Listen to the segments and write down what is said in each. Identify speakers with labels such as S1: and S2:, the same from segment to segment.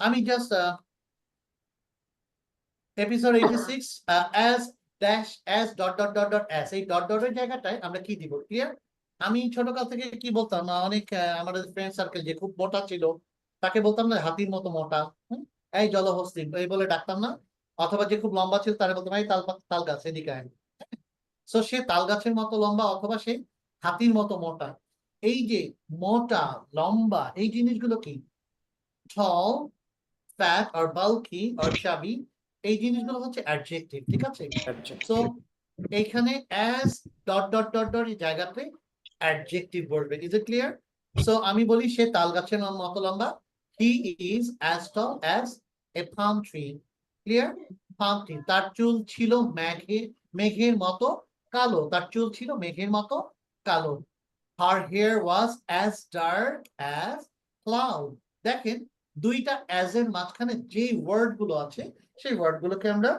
S1: আমি just episode 86 as dash as dot dot dot dot as, এই dot ডটের জায়গাটায় আমরা কি দিব? ক্লিয়ার? আমি ছোটকাল থেকে কি বলতাম, অনেক আমাদের ফ্রেন্ড সার্কেল যে খুব মোটা ছিল তাকে বলতাম না হাতির মতো মোটা, এই জলহস্তি এই বলে ডাকতাম না? অথবা যে খুব লম্বা ছিল তারা বলতাম এই তাল গাছ এদিকে আয়। সো সে তাল গাছের মতো লম্বা অথবা সে হাতির মতো মোটা। এই যে মোটা লম্বা এই জিনিসগুলো কি? tall, fat or bulky or chubby, এই জিনিসগুলো হচ্ছে অ্যাডজেক্টিভ, ঠিক আছে? সো এইখানে as dot dot dot dot এই জায়গাতে অ্যাডজেক্টিভ বলবে। Is it clear? সো আমি বলি সে তাল গাছের মতো লম্বা, হি is as tall as a palm tree। Clear? palm tree, তার চুল ছিল মেঘের মতো কালো, তার চুল ছিল মেঘের মতো কালো। her hair was as dark as cloud। দেখেন দুইটা অ্যাজ এর মাঝখানে যে ওয়ার্ড গুলো আছে সেই ওয়ার্ড গুলোকে আমরা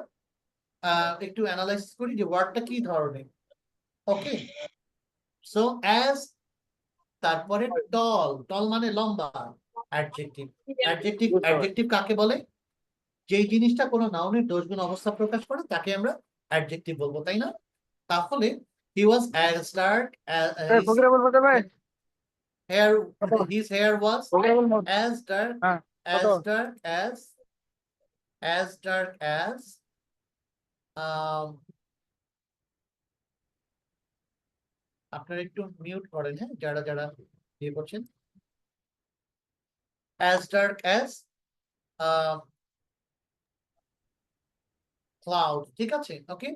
S1: একটু অ্যানালাইসিস করি যে ওয়ার্ডটা কি ধরনের। ওকে, সো অ্যাজ, তারপরে টল, টল মানে লম্বা, অ্যাডজেক্টিভ। অ্যাডজেক্টিভ কাকে বলে? যেই জিনিসটা কোনো নাউনের দোষগুণ অবস্থা প্রকাশ করে তাকে আমরা অ্যাডজেক্টিভ বলবো, তাই না? তাহলে he was as dark as hair, his hair was as dark as dark as আপনারা একটু মিউট করেন, হ্যাঁ, যারা যারা ইয়ে করছেন। as dark as cloud, ঠিক আছে? ওকে,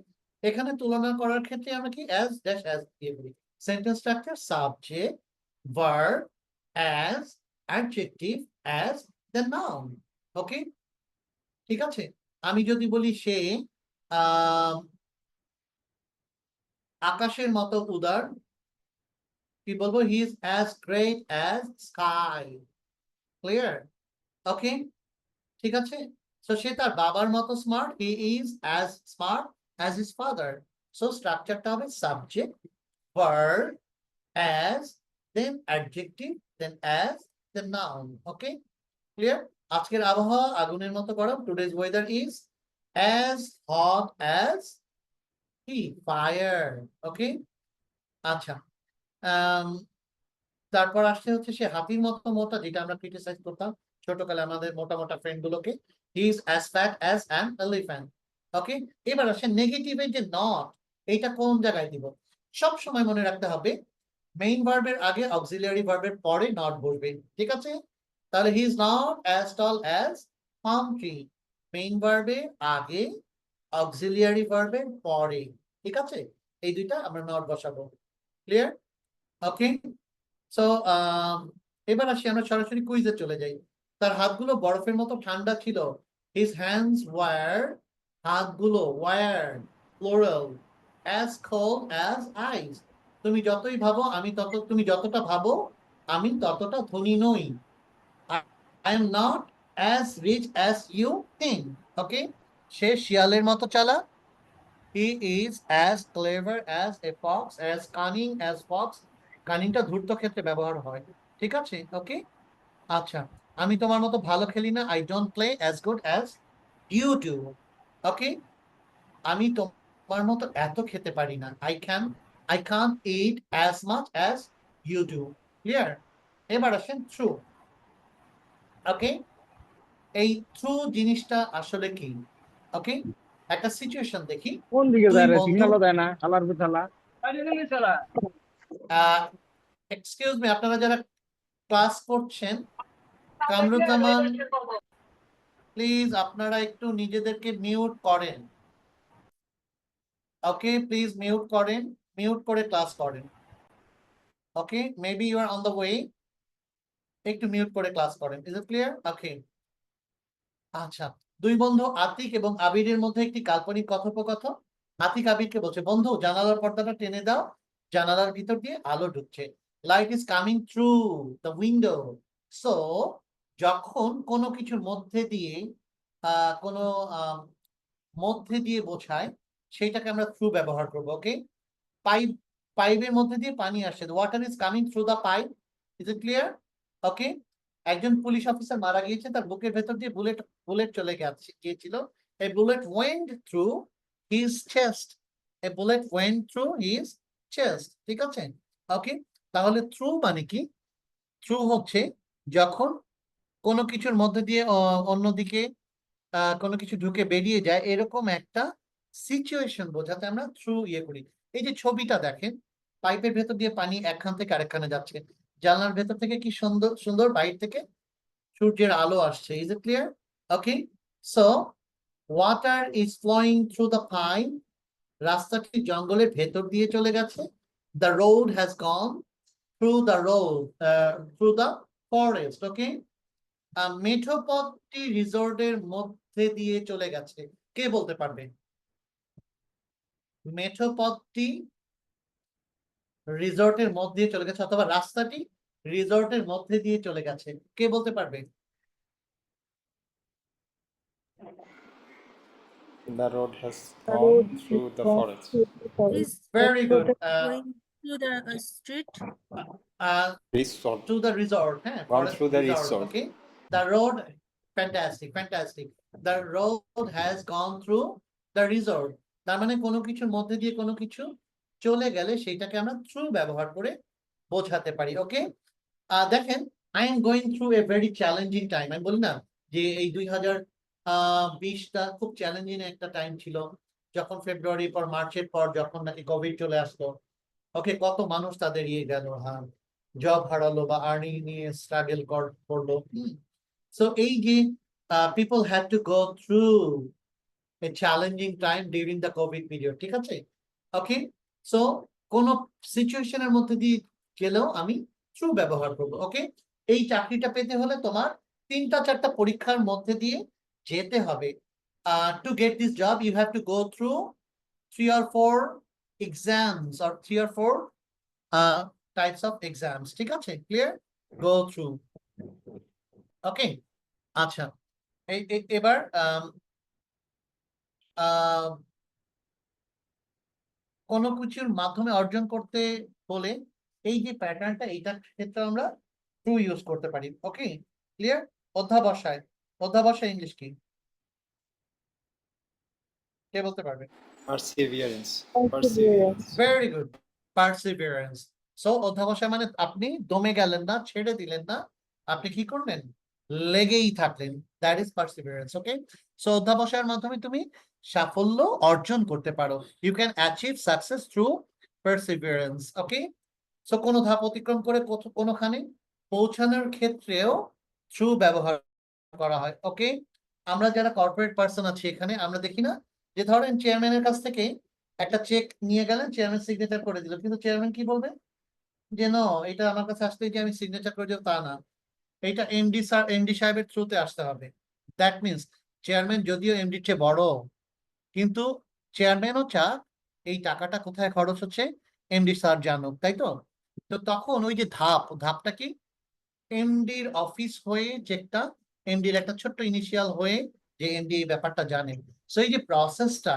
S1: এখানে তুলনা করার ক্ষেত্রে আমরা কি as dash as দিয়ে বলি। Sentence structure subject verb as adjective as the noun। ওকে, ঠিক আছে? আমি যদি বলি সে আকাশের মতো উদার, কি বলবো? He is as great as sky। Clear? Okay, ঠিক আছে? সো সে তার বাবার মতো smart, he is as smart as his father। So স্ট্রাকচারটা হবে subject verb as then adjective then as the noun। Okay, clear? আজকের আবহাওয়া আগুনের মতো গরম, today's weather is as hot as কি ফায়ার। ওকে, আচ্ছা, তারপর আসছে হচ্ছে সে হাতির মতো মোটা, যেটা আমরা ক্রিটিসাইজ করতাম ছোটকালে আমাদের মোটা মোটা ফ্রেন্ড গুলোকে, he is as fat as an elephant. Okay, এবার আসে নেগেটিভের যে নট, এইটা কোন জায়গায় দিব? সব সময় মনে রাখতে হবে মেইন ভার্বের আগে অক্সিলিয়ারি ভার্বের পরে নট বসবে, ঠিক আছে? তাহলে he is not as tall as palm tree, main ভার্বের আগে অক্সিলিয়ারি ভার্বের পরে, ঠিক আছে? এই দুইটা আমরা নট বসাবো। ক্লিয়ার? ওকে, সো এবার আসি আমরা সরাসরি কুইজে চলে যাই। তার হাতগুলো বরফের মতো ঠান্ডা ছিল, হিজ হ্যান্ডস ওয়ার, হাতগুলো were plural as cold as ice. তুমি যতই ভাবো আমি তুমি যতটা ভাবো আমি ততটা ধনী নই। I am not as rich as you think. Okay, সে শিয়ালের মতো চালাক, he is as clever as a fox, as cunning as fox. কানিংটা ধূর্ত ক্ষেত্রে ব্যবহার হয়, ঠিক আছে? ওকে, আচ্ছা, আমি তোমার মতো ভালো খেলি না, I don't play as good as you do. Okay, আমি তোমার মতো এত খেতে পারি না, I can't eat as much as you do. Clear? এবার আসেন থ্রু। ওকে, এই থ্রু জিনিসটা আসলে কি? ওকে, একটা সিচুয়েশন দেখি।
S2: কোন দিকে
S1: দুই
S2: যায় রে?
S1: বন্ধু,
S2: সিগন্যালও দেয় না, আলার পিছালা।
S1: এক্সকিউজ মি, আপনারা যারা ক্লাস করছেন, কামরুজ্জামান প্লিজ আপনারা একটু নিজেদেরকে মিউট করেন। ওকে, প্লিজ মিউট করেন, মিউট করে ক্লাস করেন। Okay, maybe you are on the way, একটু মিউট করে ক্লাস করেন। Is it clear? ওকে, আচ্ছা, দুই বন্ধু আতিক এবং আবিরের মধ্যে একটি কাল্পনিক কথোপকথন। আতিক আবিরকে বলছে, বন্ধু জানালার পর্দাটা টেনে দাও, জানালার ভিতর দিয়ে আলো ঢুকছে, light is coming through the window. So যখন কোনো কিছুর মধ্যে দিয়ে কোনো মধ্যে দিয়ে বোঝায় সেটাকে আমরা থ্রু ব্যবহার করবো। ওকে, পাইপ, পাইপের মধ্যে দিয়ে পানি আসছে, water is coming through the pipe. Is it clear? Okay, একজন পুলিশ অফিসার মারা গিয়েছে, তার বুকের ভেতর দিয়ে বুলেট চলে গিয়েছিল। A bullet went through his chest. A bullet went through his chest. ঠিক আছে? ওকে, তাহলে থ্রু মানে কি? থ্রু হচ্ছে যখন কোনো কিছুর মধ্যে দিয়ে অন্যদিকে কোনো কিছু ঢুকে বেরিয়ে যায়, এরকম একটা সিচুয়েশন বোঝাতে আমরা থ্রু ইয়ে করি। এই যে ছবিটা দেখেন, পাইপের ভেতর দিয়ে পানি একখান থেকে আরেকখানে যাচ্ছে, জানলার ভেতর থেকে কি সুন্দর সুন্দর বাইরে থেকে সূর্যের আলো আসছে। Is it clear? Okay, so water is flowing through the pipe, রাস্তাটি জঙ্গলের ভেতর দিয়ে চলে গেছে। The road has gone through the road, through the forest. Okay, মেঠো পথটি রিসোর্টের মধ্যে দিয়ে চলে গেছে। কে বলতে পারবে? মেঠো পথটি রিসোর্টের মধ্যে দিয়ে চলে গেছে, অথবা রাস্তাটি রিসোর্টের মধ্যে দিয়ে চলে গেছে। কে বলতে পারবে?
S2: The road has
S3: The
S2: gone
S3: road
S2: through
S3: is
S2: the
S3: gone
S2: forest.
S3: through the forest.
S4: Is
S1: Very good.
S4: going to the street.
S2: Resort.
S1: To the resort, হ্যাঁ,
S2: Gone
S1: forest
S2: through the
S1: resort.
S2: resort.
S1: Okay, the road, fantastic, fantastic. The road has gone through the resort. তার মানে কোনো কিছুর মধ্যে দিয়ে কোনো কিছু চলে গেলে সেটাকে আমরা থ্রু ব্যবহার করে বোঝাতে পারি। ওকে, দেখেন, I am going through a very challenging time. আমি বলি না যে এই 2020টা খুব চ্যালেঞ্জিং একটা টাইম ছিল, যখন ফেব্রুয়ারি পর মার্চের পর যখন নাকি কোভিড চলে আসলো। ওকে, কত মানুষ তাদের ইয়ে গেল, হ্যাঁ, জব হারালো বা আর্নিং নিয়ে স্ট্রাগল করলো। সো এই যে people had to go through a challenging time during the Covid period. ঠিক আছে? ওকে, সো কোন সিচুয়েশনের মধ্যে দিয়ে গেলেও আমি থ্রু ব্যবহার করব। ওকে, এই চাকরিটা পেতে হলে তোমার 3-4টা পরীক্ষার মধ্যে দিয়ে যেতে হবে। To get this job you have to go through 3 or 4 exams or 3 or 4 types of exams. ঠিক আছে? ক্লিয়ার? Go through. ওকে, আচ্ছা, এবার কোনো কিছুর মাধ্যমে অর্জন করতে হলে এই যে প্যাটার্নটা, এইটার ক্ষেত্রে আমরা ট্রু ইউজ করতে পারি। Okay, clear? অধ্যাবসায়, অধ্যাবসায় ইংলিশ কি? কে বলতে পারবে?
S2: Perseverance.
S3: Perseverance.
S1: Very good, perseverance. So অধ্যাবসায় মানে আপনি দমে গেলেন না, ছেড়ে দিলেন না, আপনি কি করলেন? লেগেই থাকলেন। That is perseverance. Okay, so অধ্যাবসায়ের মাধ্যমে তুমি সাফল্য অর্জন করতে পারো। You can achieve success through perseverance. Okay, so কোনো ধাপ অতিক্রম করে কোনোখানে পৌঁছানোর ক্ষেত্রেও থ্রু ব্যবহার করা হয়। ওকে, আমরা যারা কর্পোরেট পার্সন আছি এখানে, আমরা দেখি না যে ধরেন চেয়ারম্যানের কাছ থেকে একটা চেক নিয়ে গেলেন, চেয়ারম্যান সিগনেচার করে দিল, কিন্তু চেয়ারম্যান কি বলবে? যে নো, এটা আমার কাছে আসলে যে আমি সিগনেচার করে দেবো তা না, এটা এমডি সাহেবের থ্রুতে আসতে হবে। দ্যাট মিনস চেয়ারম্যান যদিও এমডির চেয়ে বড়, কিন্তু চেয়ারম্যানও চাক এই টাকাটা কোথায় খরচ হচ্ছে এমডি স্যার জানুক, তাই তো? তো তখন ওই যে ধাপটা কি? এমডির অফিস হয়ে চেকটা, এমডির একটা ছোট্ট ইনিশিয়াল হয়ে, যে এমডি এই ব্যাপারটা জানে। সো এই যে প্রসেসটা,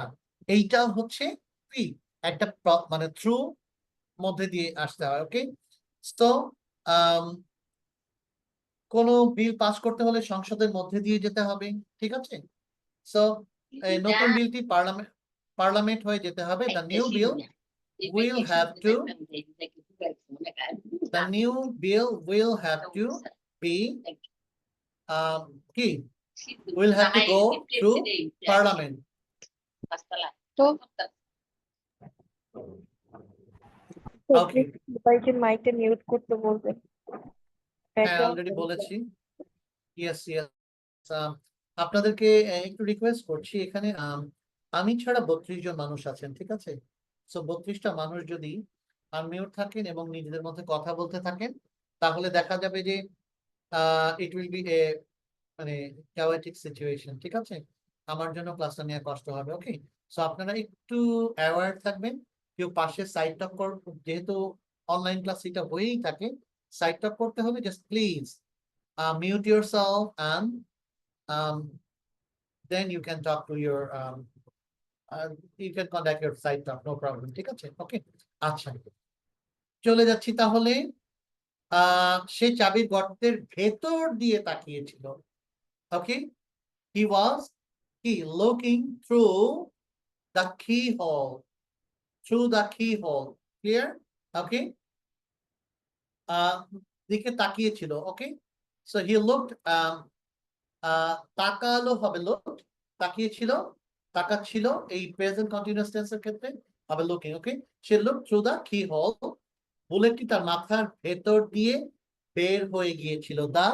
S1: এইটা হচ্ছে কি একটা মানে থ্রু মধ্যে দিয়ে আসতে হয়। ওকে, তো কোন বিল পাস করতে হলে সংসদের মধ্যে দিয়ে যেতে হবে। ঠিক আছে? সো নতুন বিলটি পার্লামেন্ট হয়ে যেতে হবে। The new bill will have to be কি will have to go through parliament.
S3: তো
S1: Okay.
S3: সবাইকে মাইকটা মিউট করতে বলবেন।
S1: হ্যাঁ, অলরেডি বলেছি। Yes, yes. আপনাদেরকে একটু রিকোয়েস্ট করছি, এখানে আমি ছাড়া 32 জন মানুষ আছেন। ঠিক আছে? সো 32টা মানুষ যদি আনমিউট থাকেন এবং নিজেদের মধ্যে কথা বলতে থাকেন, তাহলে দেখা যাবে যে ইট উইল বি এ মানে chaotic সিচুয়েশন। ঠিক আছে? আমার জন্য ক্লাসটা নেওয়া কষ্ট হবে। ওকে, সো আপনারা একটু অ্যাওয়ার থাকবেন। কেউ পাশে সাইড টক যেহেতু অনলাইন ক্লাস এটা হয়েই থাকে, সাইড টক করতে হলে just please mute yourself and um, then you can talk to your you can contact your side talk, no problem. ঠিক আছে? ওকে, আচ্ছা, চলে যাচ্ছি তাহলে সে চাবির গর্তের ভেতর দিয়ে তাকিয়েছিল। ওকে, he was looking through the keyhole, clear? ওকে, দিকে তাকিয়েছিল। ওকে, so he looked, তাকালো হবে looked, তাকিয়েছিল, তাকাচ্ছিল, এই প্রেজেন্ট কন্টিনিউয়াস টেন্সের ক্ষেত্রে হবে লুকিং। ওকে, সে look through the keyhole, বুলেটটি তার মাথার ভেতর দিয়ে বের হয়ে গিয়েছিল। The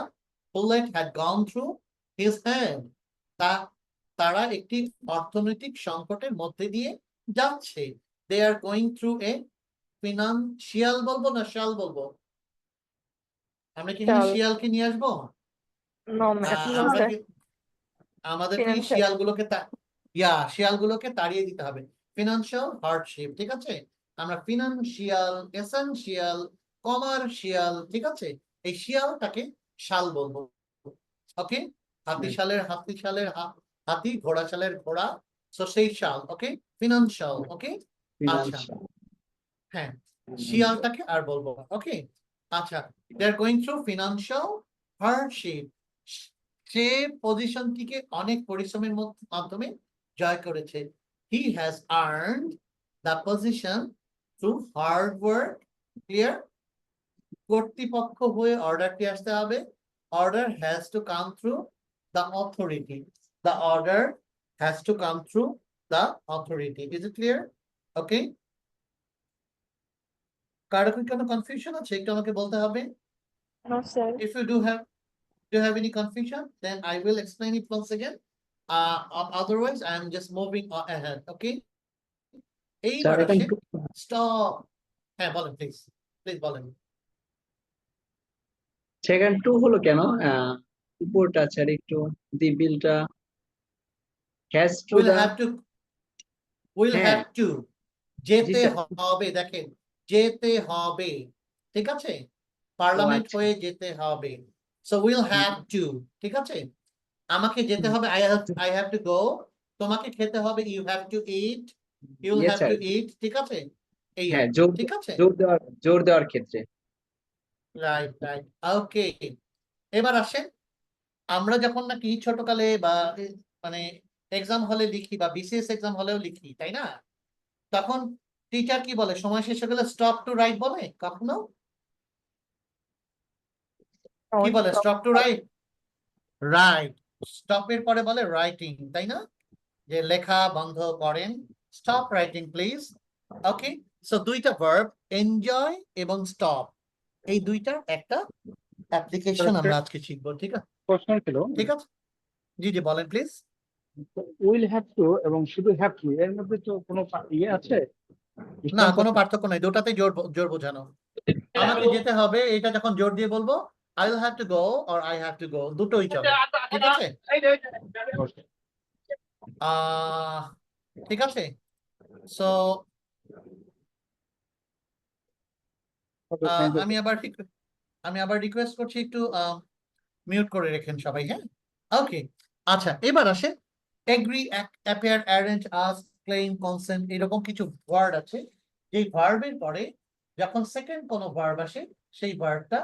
S1: bullet had gone through his hand, তারা একটি অর্থনৈতিক সংকটের মধ্যে দিয়ে যাচ্ছে। They are going through a financial, বলবো না শাল বলবো? আমরা কি এখানে
S3: শাল।
S1: শিয়ালকে নিয়ে আসবো?
S3: নো
S1: আহ,
S3: নো
S1: আমরা
S3: স্যার,
S1: কি আমাদের কি
S3: ফিনান্সিয়াল।
S1: শিয়ালগুলোকে তাড়িয়ে দিতে হবে। ফিনান্সিয়াল হার্ডশিপ, ঠিক আছে? আমরা ফিনান্সিয়াল, এসেনশিয়াল, কমার্শিয়াল, ঠিক আছে? এই শিয়ালটাকে শাল বলবো। ওকে, হাতি, ঘোড়া শালের ঘোড়া, সো সেই শাল। ওকে, ফিনান্সিয়াল। ওকে, আচ্ছা, হ্যাঁ, শিয়ালটাকে আর বলবো না। ওকে, আচ্ছা, they are going through financial hardship, সে পজিশনটিকে অনেক পরিশ্রমের মাধ্যমে জয় করেছে। He has earned the position through hard work, clear? কর্তৃপক্ষ হয়ে অর্ডারটি আসতে হবে। Order has to come through the authority, the order has to come through the authority. Is it clear? Okay, কারো কি কোনো কনফিউশন আছে? একটু আমাকে বলতে হবে।
S3: No sir.
S1: If you do have any confusion, then I will explain it once again. Otherwise, I am just moving ahead. Okay. এইবার আসে stop. হ্যাঁ, বলেন প্লিজ, বলেন।
S5: সেকেন্ড টু হলো কেন? উপরটা আছে আর একটু দি বিলটা has to
S1: Will
S5: the,
S1: have to, will
S5: হ্যাঁ
S1: have to, যেতে
S5: স্যার।
S1: হবে, দেখেন, যেতে হবে, ঠিক আছে? পার্লামেন্ট
S5: আচ্ছা।
S1: হয়ে যেতে হবে। So will have to, ঠিক আছে? আমাকে যেতে হবে, I have to go, তোমাকে খেতে হবে, you have to eat, you'll
S5: Yes,
S1: have
S5: sir.
S1: to eat, ঠিক আছে? এই
S5: হ্যাঁ,
S1: আর কি,
S5: জোর
S1: ঠিক আছে?
S5: জোর দেওয়ার ক্ষেত্রে।
S1: রাইট, ওকে। এবার আসেন, আমরা যখন নাকি ছোটকালে বা মানে এক্সাম হলে লিখি বা বিসিএস এক্সাম হলেও লিখি, তাই না? তখন টিচার কি বলে? সময় শেষ হয়ে গেলে স্টপ টু রাইট বলে কখনো? কি বলে? Stop to write, write. স্টপের পরে বলে রাইটিং, তাই না? যে লেখা বন্ধ করেন, stop writing please. Okay, so দুইটা ভার্ব, এনজয় এবং স্টপ, এই দুইটার একটা অ্যাপ্লিকেশন আমরা আজকে শিখবো, ঠিক আছে?
S6: প্রশ্ন ছিল
S1: ঠিক আছে, জি জি বলেন প্লিজ।
S6: উইল হ্যাভ টু এবং শুধু হ্যাভ টু এর মধ্যে তো কোনো ইয়ে আছে?
S1: না, কোনো পার্থক্য নাই, দুটাতেই জোর বোঝানো। আমাকে যেতে হবে, এটা যখন জোর দিয়ে বলবো I will have to go or I have to go, দুটোই চলে, ঠিক আছে? ঠিক আছে, সো আমি আবার রিকোয়েস্ট করছি একটু মিউট করে রেখেন সবাই, হ্যাঁ? ওকে, আচ্ছা, এবার আসে agree, appear, arrange, ask, claim, consent, এরকম কিছু ওয়ার্ড আছে, যেই ভার্বের পরে যখন সেকেন্ড কোনো ভার্ব আসে, সেই ভার্বটা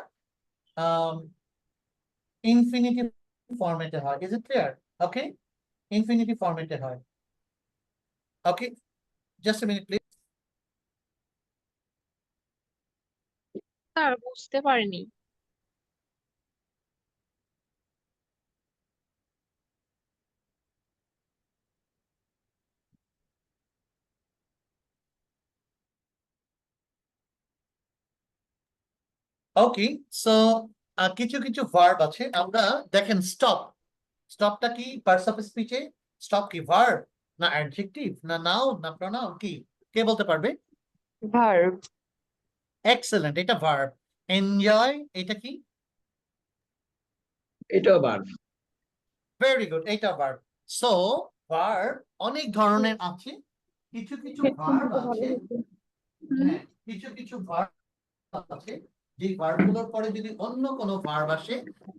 S1: ইনফিনিটিভ ফরম্যাটে হয়। Is it clear? Okay, infinitive ফরম্যাটে হয়। Okay, just a minute please.
S3: Sir বুঝতে পারিনি।
S1: ওকে, সো কিছু কিছু ভার্ব আছে, আমরা দেখেন স্টপ, স্টপটা কি পার্টস অফ স্পিচে? স্টপ কি ভার্ব না অ্যাডজেক্টিভ না নাউন না প্রোনাউন? কি, কে বলতে পারবে?
S3: ভার্ব।
S1: এক্সেলেন্ট, এটা ভার্ব। এনজয়, এটা কি?
S5: এটাও ভার্ব।
S1: ভেরি গুড, এটা ভার্ব। সো ভার্ব অনেক ধরনের আছে, কিছু কিছু ভার্ব আছে, হ্যাঁ, কিছু কিছু ভার্ব আছে, যে ভার্বগুলোর পরে যদি অন্য কোনো ভার্ব আসে,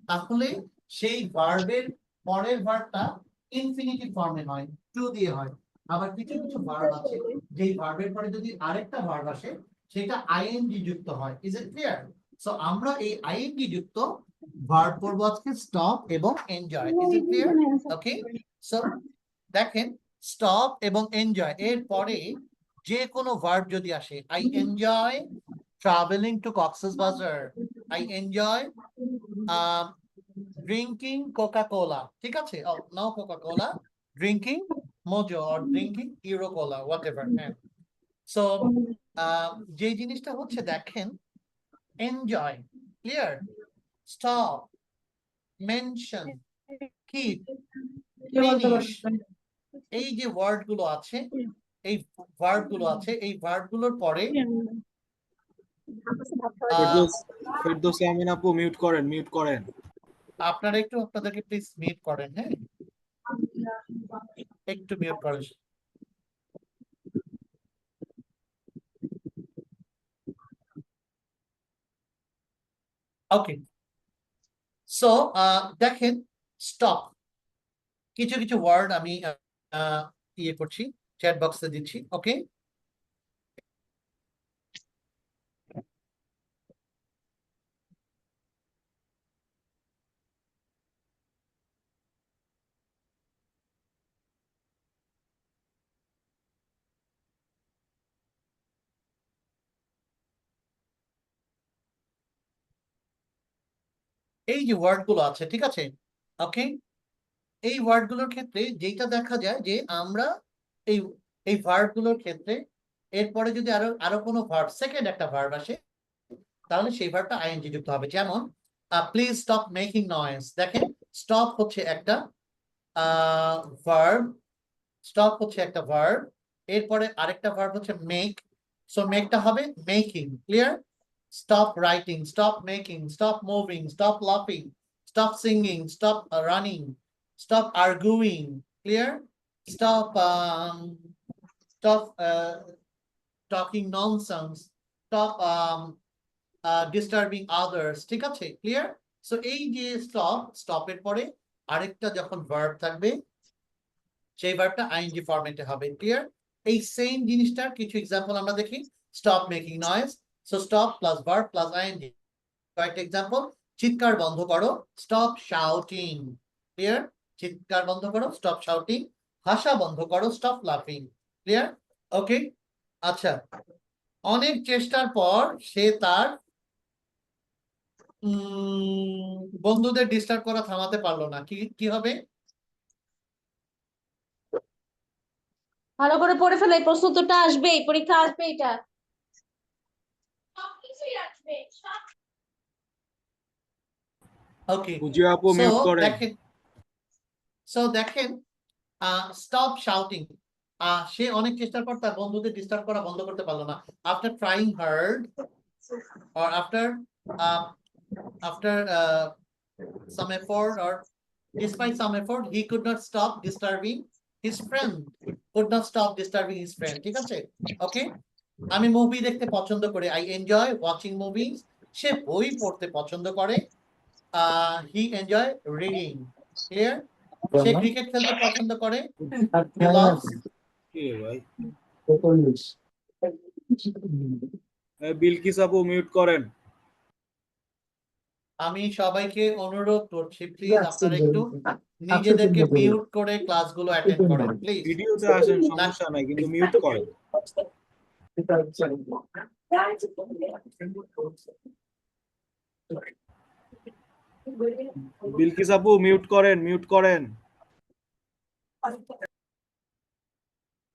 S1: তাহলে সেই ভার্বের পরের ভার্বটা ইনফিনিটিভ ফর্মে হয়, টু দিয়ে হয়। আবার কিছু কিছু ভার্ব আছে, যেই ভার্বের পরে যদি আরেকটা ভার্ব আসে, সেটা আইএনজি যুক্ত হয়। Is it clear? সো আমরা এই আইএনজি যুক্ত ভার্ব পড়বো আজকে স্টপ এবং enjoy. Is it clear? Okay, so দেখেন স্টপ এবং এনজয় এর পরে যে কোনো ভার্ব যদি আসে, I enjoy travelling to Cox's Bazar, I enjoy drinking Coca Cola, ঠিক আছে? Now Coca Cola, drinking Mojo or drinking Euro Cola, whatever. হ্যাঁ, সো যে জিনিসটা হচ্ছে দেখেন enjoy, clear, stop, mention, keep, finish, এই যে ওয়ার্ড গুলো আছে, এই ভার্ব গুলো আছে, এই ভার্ব গুলোর পরে
S7: ফেরদৌসী আমিন আপু মিউট করেন।
S1: আপনারা একটু আপনাদেরকে প্লিজ মিউট করেন। হ্যাঁ, একটু মিউট করেন। ওকে, সো দেখেন স্টপ, কিছু কিছু ওয়ার্ড আমি ইয়ে করছি, চ্যাট বক্সে দিচ্ছি। ওকে, এই যে ওয়ার্ড গুলো আছে, ঠিক আছে? ওকে, এই ওয়ার্ড গুলোর ক্ষেত্রে যেটা দেখা যায় যে আমরা এই এই ভার্ব গুলোর ক্ষেত্রে এরপরে যদি আরো আরো কোনো ভার্ব, সেকেন্ড একটা ভার্ব আসে, তাহলে সেই ভার্বটা আইএনজি যুক্ত হবে। যেমন প্লিজ স্টপ মেকিং নয়েজ। দেখেন স্টপ হচ্ছে একটা ভার্ব, স্টপ হচ্ছে একটা ভার্ব, এরপরে আরেকটা ভার্ব হচ্ছে মেক, সো মেকটা হবে making, clear? Stop writing, stop making, stop moving, stop লাফিং, stop singing, stop running, stop arguing, clear? Stop stop talking nonsense, stop disturbing others, ঠিক আছে? ক্লিয়ার? সো এই যে স্টপ, স্টপের পরে আরেকটা যখন ভার্ব থাকবে, সেই ভার্বটা আইএনজি ফরম্যাটে হবে, ক্লিয়ার? এই সেম জিনিসটার কিছু এক্সাম্পল আমরা দেখি। Stop making noise, so stop plus verb plus ING. কয়েকটা এক্সাম্পল, চিৎকার বন্ধ করো, স্টপ শাউটিং, ক্লিয়ার? চিৎকার বন্ধ করো, স্টপ শাউটিং। হাসা বন্ধ করো, স্টপ লাফিং, ক্লিয়ার? ওকে, আচ্ছা, অনেক চেষ্টার পর সে তার বন্ধুদের ডিস্টার্ব করা থামাতে পারলো না, কি কি হবে?
S8: ভালো করে পড়ে ফেলে, প্রশ্ন উত্তরটা আসবে, পরীক্ষা আসবে, এটা
S1: ওকে,
S7: বুঝিয়ে আপু
S1: সো
S7: মিউট করেন।
S1: দেখেন, সো দেখেন স্টপ শাউটিং, সে অনেক চেষ্টার পর তার বন্ধুদের ডিস্টার্ব করা বন্ধ করতে পারলো না। After trying hard or after some effort or despite some effort he could not stop disturbing his friend, could not stop disturbing his friend, ঠিক আছে? ওকে, আমি মুভি দেখতে পছন্দ করি, আই এনজয় ওয়াচিং মুভিজ। সে বই পড়তে পছন্দ করে, হি এনজয় রিডিং, ক্লিয়ার? সে ক্রিকেট খেলতে পছন্দ করে, he loves।
S7: কি ভাই, বিলকিস আপু মিউট করেন।
S1: আমি সবাইকে অনুরোধ করছি প্লিজ আপনারা একটু নিজেদেরকে মিউট করে ক্লাসগুলো অ্যাটেন্ড করেন প্লিজ।
S7: ভিডিওতে আসেন, সমস্যা নাই, কিন্তু মিউট করেন। বিলকিস আপু মিউট করেন।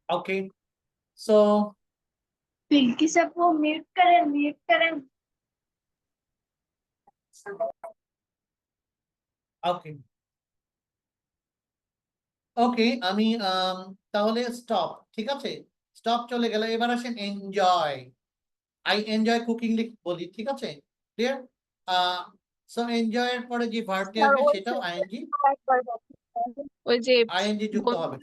S1: ওকে, সো
S8: বিলকিস আপু মিউট করেন।
S1: ওকে, ওকে, আমি তাহলে স্টপ, ঠিক আছে? স্টপ চলে গেল, এবার আসেন এনজয়। আই এনজয় কুকিং বলি, ঠিক আছে? ক্লিয়ার? সো এনজয় এর পরে যে ভার্বটি আসবে সেটাও আইএনজি
S3: ওই যে
S1: আইএনজি যুক্ত হবে।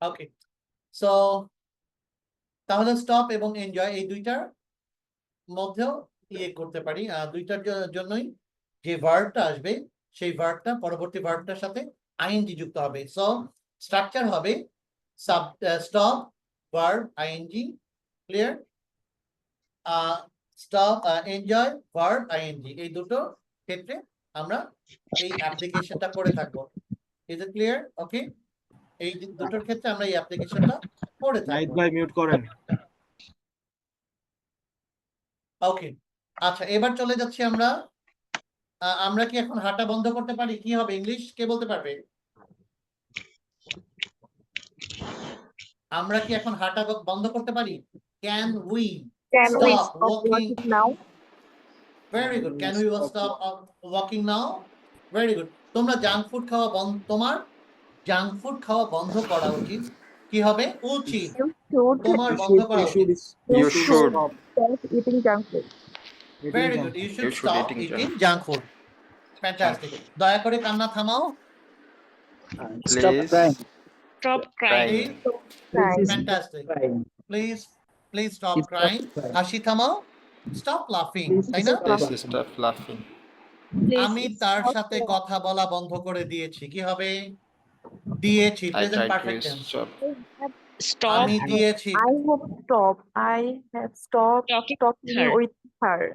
S1: ওকে, সো তাহলে স্টপ এবং এনজয় এই দুইটার মধ্যেও ইয়ে করতে পারি, দুইটার জন্যই যে ভার্বটা আসবে সেই ভার্বটা পরবর্তী ভার্বটার সাথে আইএনজি যুক্ত হবে। সো স্ট্রাকচার হবে stop verb ING, clear? Stop enjoy verb ING, এই দুটো ক্ষেত্রে আমরা এই অ্যাপ্লিকেশনটা করে থাকবো। Is it clear? ওকে, এই দুটোর ক্ষেত্রে আমরা এই অ্যাপ্লিকেশনটা করে
S7: নাহিদ
S1: থাকবো।
S7: ভাই মিউট করেন।
S1: ওকে, আচ্ছা এবার চলে যাচ্ছি আমরা। আমরা কি এখন হাঁটা বন্ধ করতে পারি? কি হবে ইংলিশ, কে বলতে পারবে? আমরা কি এখন হাঁটা বন্ধ করতে পারি? Can we
S3: Can we
S1: stop
S3: stop
S1: walking?
S3: working now?
S1: Very good, can we stop walking now? Very good. তোমরা জাঙ্ক ফুড খাওয়া বন্ধ, তোমার জাঙ্ক ফুড খাওয়া বন্ধ করা উচিত। কি হবে? উচিত,
S3: You should
S1: তোমার বন্ধ করা উচিত।
S2: You should.
S3: stop eating junk food.
S1: Very good, you should
S2: You should
S1: stop
S2: eating
S1: eating junk food. Fantastic. দয়া করে কান্না থামাও।
S5: Stop
S2: Please.
S5: Crying,
S8: Stop crying.
S3: Crying.
S1: Fantastic.
S5: Crying,
S1: please stop
S5: Stop
S1: crying.
S5: crying.
S1: হাসি থামাও। Stop লাফিং,
S5: Please
S1: তাই না?
S5: stop
S2: Please stop laughing.
S3: Please
S1: আমি তার
S3: stop
S1: সাথে কথা বলা বন্ধ করে দিয়েছি। কি হবে? দিয়েছি,
S2: I
S1: present
S2: tried
S1: perfect
S2: to
S1: tense.
S2: stop.
S8: Stop
S1: আমি দিয়েছি।
S3: I have stopped. I have stopped
S8: talking
S3: talking
S8: her.
S3: with her.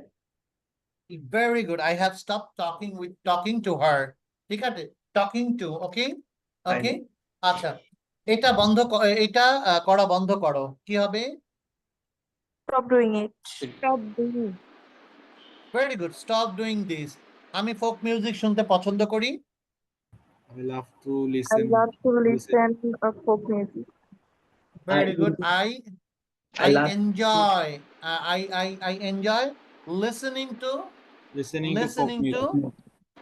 S1: Very good. I have stopped talking to her. ঠিক আছে? Talking to, okay? Okay? আচ্ছা। এটা এটা করা বন্ধ করো। কি হবে?
S3: Stop doing it.
S8: Stop doing.
S1: Very good. Stop doing this. আমি ফোক মিউজিক শুনতে পছন্দ করি।
S7: I love to
S3: I
S7: listen.
S3: love to listen folk music.
S1: Very good. I
S5: I love-
S1: enjoy. I enjoy listening to
S7: Listening to folk music.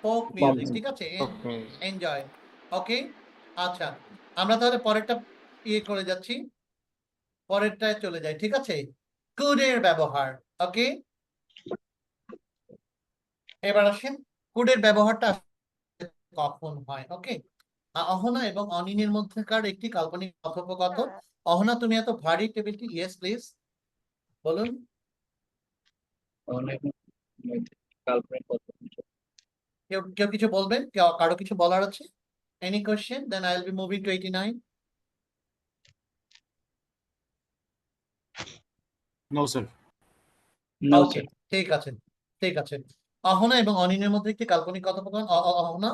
S1: folk music.
S5: music.
S1: ঠিক আছে?
S2: Okay.
S1: Enjoy. ওকে, আচ্ছা আমরা তাহলে পরেরটা করে যাচ্ছি, পরেরটায় চলে যাই। ঠিক আছে? কুড এর ব্যবহার। ওকে, এবার আসেন কুড এর ব্যবহারটা কখন হয়। ওকে, অহনা এবং অনিনের মধ্যকার একটি কাল্পনিক কথোপকথন। অহনা, তুমি এত ভারী টেবিলটি, ইয়েস প্লিজ বলুন।
S5: অনেক কাল্পনিক কথা।
S1: কেউ কেউ কিছু বলবেন? কারো কিছু বলার আছে? Any question? Then I will be moving to 89।
S7: No, sir.
S5: No,
S1: okay,
S5: sir.
S1: ঠিক আছে, ঠিক আছে। অহনা এবং অনিনের মধ্যে একটি কাল্পনিক কথোপকথন। অহনা,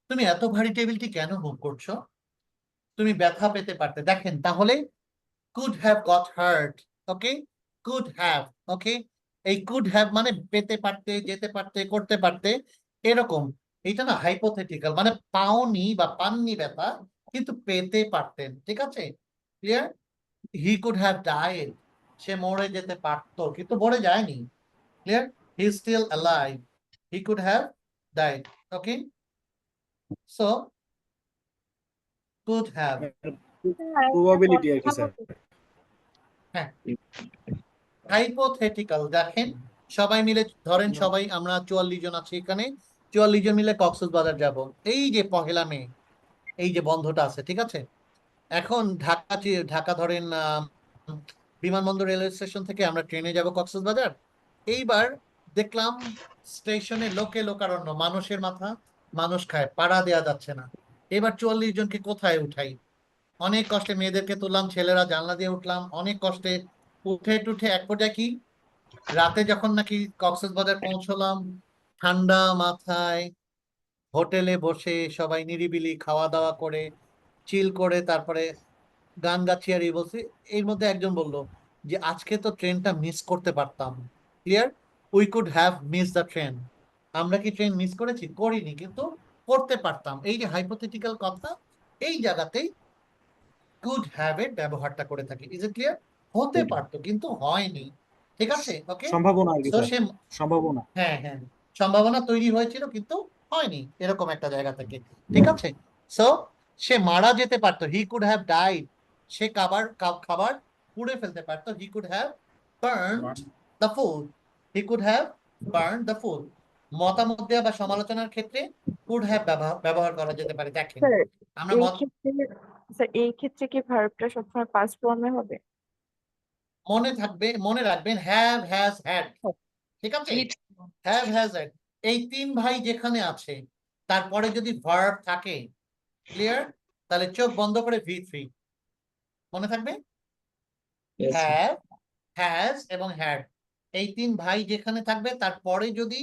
S1: তুমি এত ভারী টেবিলটি কেন মুভ করছো? তুমি ব্যথা পেতে পারতে। দেখেন তাহলে could have got hurt, okay, could have, ওকে, এই could have মানে পেতে পারতে, যেতে পারতে, করতে পারতে, এরকম। এটা না হাইপোথেটিক্যাল, মানে পাওনি বা পাননি ব্যথা, কিন্তু পেতে পারতেন। ঠিক আছে? Clear? He could have died, সে মরে যেতে পারতো কিন্তু মরে যায়নি। Clear? He is still alive, he could have died. Okay, so could have.
S7: Probability আর কি স্যার।
S1: হাইপোথেটিক্যাল। দেখেন সবাই মিলে ধরেন, সবাই আমরা 44 জন আছি এখানে, 44 জন মিলে কক্সবাজার যাব। এই যে পহেলা মে, এই যে বন্ধটা আছে, ঠিক আছে? এখন ঢাকা ধরেন বিমানবন্দর রেলওয়ে স্টেশন থেকে আমরা ট্রেনে যাব কক্সবাজার। এইবার দেখলাম স্টেশনে লোকে লোকারণ্য, মানুষের মাথা মানুষ খায়, পাড়া দেয়া যাচ্ছে না। এবার 44 জনকে কোথায় উঠাই? অনেক কষ্টে মেয়েদেরকে তুললাম, ছেলেরা জানলা দিয়ে উঠলাম, অনেক কষ্টে উঠে টুঠে এক পর্যায়ে কি রাতে যখন নাকি কক্সবাজার পৌঁছলাম, ঠান্ডা মাথায় হোটেলে বসে সবাই নিরিবিলি খাওয়া দাওয়া করে চিল করে তারপরে গান গাচ্ছি আর এই বলছি। এর মধ্যে একজন বলল যে আজকে তো ট্রেনটা মিস করতে পারতাম। Clear? We could have miss the train. আমরা কি ট্রেন মিস করেছি? করিনি, কিন্তু করতে পারতাম। এই যে হাইপোথেটিক্যাল কথা, এই জায়গাতেই কুড হ্যাভ এর ব্যবহারটা করে থাকি। Is it clear? হতে পারতো কিন্তু হয়নি। ঠিক আছে? ওকে,
S7: সম্ভাবনা আর কি
S1: তো
S7: স্যার।
S1: সে,
S7: সম্ভাবনা।
S1: হ্যাঁ হ্যাঁ, সম্ভাবনা তৈরি হয়েছিল কিন্তু হয়নি, এরকম একটা জায়গা থেকে। ঠিক আছে? সো সে মারা যেতে পারতো, হি কুড হ্যাভ ডাইড, সে খাবার পুড়ে ফেলতে পারতো, he could have burned the food, he could have burned the food. মতামত দেওয়া বা সমালোচনার ক্ষেত্রে কুড হ্যাভ ব্যবহার করা যেতে পারে। দেখেন
S3: স্যার
S1: আমরা
S3: এই ক্ষেত্রে কি ভার্বটা সবসময় পাস্ট ফর্মে হবে?
S1: মনে রাখবেন হ্যাভ, হ্যাজ, হ্যাড। ঠিক আছে? হ্যাভ, হ্যাজ, হ্যাড, এই তিন ভাই যেখানে আছে তারপরে যদি ভার্ব থাকে, ক্লিয়ার, তাহলে চোখ বন্ধ করে V3 মনে থাকবে।
S5: Yes, sir.
S1: হ্যাভ, হ্যাজ এবং হ্যাড, এই তিন ভাই যেখানে থাকবে তারপরে যদি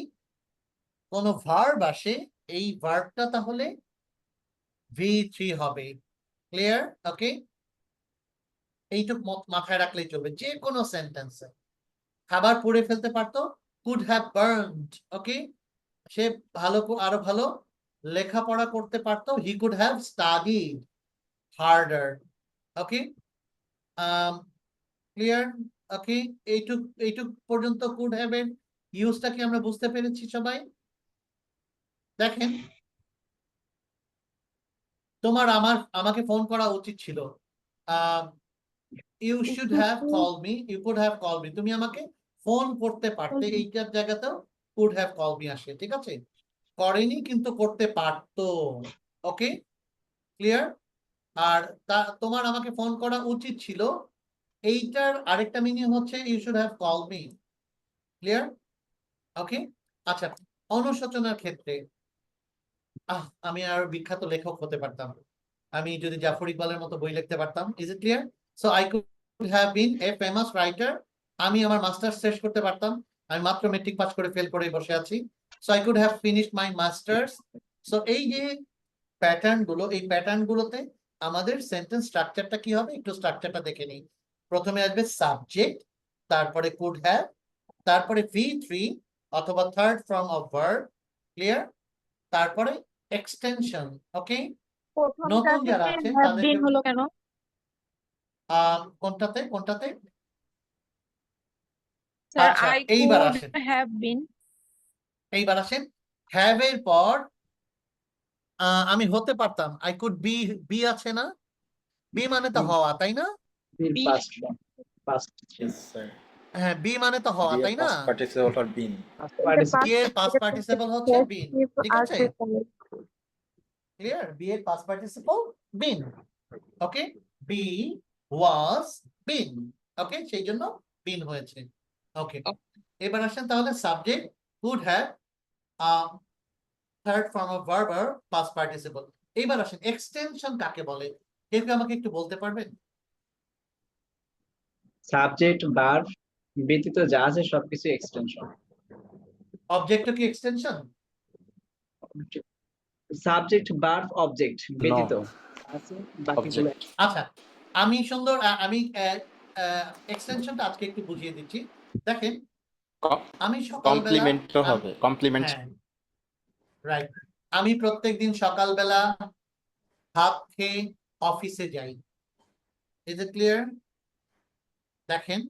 S1: কোনো ভার্ব আসে, এই ভার্বটা তাহলে V3 হবে। ক্লিয়ার? ওকে, এইটুক মাথায় রাখলেই চলবে যে কোনো সেন্টেন্সে। খাবার পুড়ে ফেলতে পারতো, কুড হ্যাভ বার্নড। ওকে, সে আরো ভালো লেখাপড়া করতে পারতো, he could have studied harder. Okay, clear? Okay, এইটুক পর্যন্ত কুড হ্যাভ এর ইউজটা কি আমরা বুঝতে পেরেছি সবাই? দেখেন, আমাকে ফোন করা উচিত ছিল। You should have call me, you could have call me, তুমি আমাকে ফোন করতে পারতে, এইটার জায়গাতেও কুড হ্যাভ কল মি আসে। ঠিক আছে, করেনি কিন্তু করতে পারতো। ওকে, ক্লিয়ার? আর তোমার আমাকে ফোন করা উচিত ছিল, এইটার আরেকটা মিনিং হচ্ছে you should have call me. Clear? Okay, আচ্ছা, অনুশোচনার ক্ষেত্রে আমি আর বিখ্যাত লেখক হতে পারতাম, আমি যদি জাফর ইকবালের মতো বই লিখতে পারতাম। Is it clear? So I could have been a famous writer, আমি আমার মাস্টার্স শেষ করতে পারতাম, আমি মাত্র মেট্রিক পাস করে ফেল করে বসে আছি। So I could have finished my masters. So এই যে প্যাটার্ন গুলো, এই প্যাটার্ন গুলোতে আমাদের সেন্টেন্স স্ট্রাকচারটা কি হবে, একটু স্ট্রাকচারটা দেখে নিই। প্রথমে আসবে সাবজেক্ট, তারপরে কুড হ্যাভ, তারপরে V3 অথবা third form of verb. Clear? তারপরে এক্সটেনশন। ওকে, নতুন যারা আছে
S3: হ্যাভ
S1: তাদেরকে
S3: বিন হলো কেন?
S1: কোনটাতে কোনটাতে
S3: স্যার
S1: আচ্ছা,
S3: আই
S1: এইবার
S3: কুড
S1: আসেন,
S3: হ্যাভ বিন।
S1: এইবার আসেন হ্যাভ এর পর আমি হতে পারতাম, আই কুড বি আছে না, বি মানে তো হওয়া, তাই না?
S5: Be
S3: Be.
S5: past form, past
S2: Yes, sir.
S1: হ্যাঁ, বি মানে তো হওয়া,
S2: Be a
S1: তাই না?
S2: past participle or been.
S5: past participle.
S1: Be এর পাস্ট পার্টিসিপল হচ্ছে বিন। ঠিক আছে, ক্লিয়ার? বি এর past participle been. Okay, be was been. Okay, সেই জন্য বিন হয়েছে। ওকে, এবার আসেন তাহলে subject, could have, third form of verb আর পাস্ট পার্টিসিপল। এবার আসেন এক্সটেনশন কাকে বলে, কেউ কি আমাকে একটু বলতে পারবেন?
S5: সাবজেক্ট ভার্ব ব্যতীত যা আছে সবকিছু এক্সটেনশন।
S1: অবজেক্টও কি এক্সটেনশন?
S5: সাবজেক্ট ভার্ব অবজেক্ট ব্যতীত
S2: No.
S5: আছে বাকিগুলো
S2: Object.
S1: আচ্ছা, আমি এক্সটেনশনটা আজকে একটু বুঝিয়ে দিচ্ছি। দেখেন, আমি সকালবেলা
S2: কমপ্লিমেন্ট তো হবে, কমপ্লিমেন্ট।
S1: হ্যাঁ, রাইট, আমি প্রত্যেকদিন সকালবেলা ভাত খেয়ে অফিসে যাই। Is it clear? দেখেন,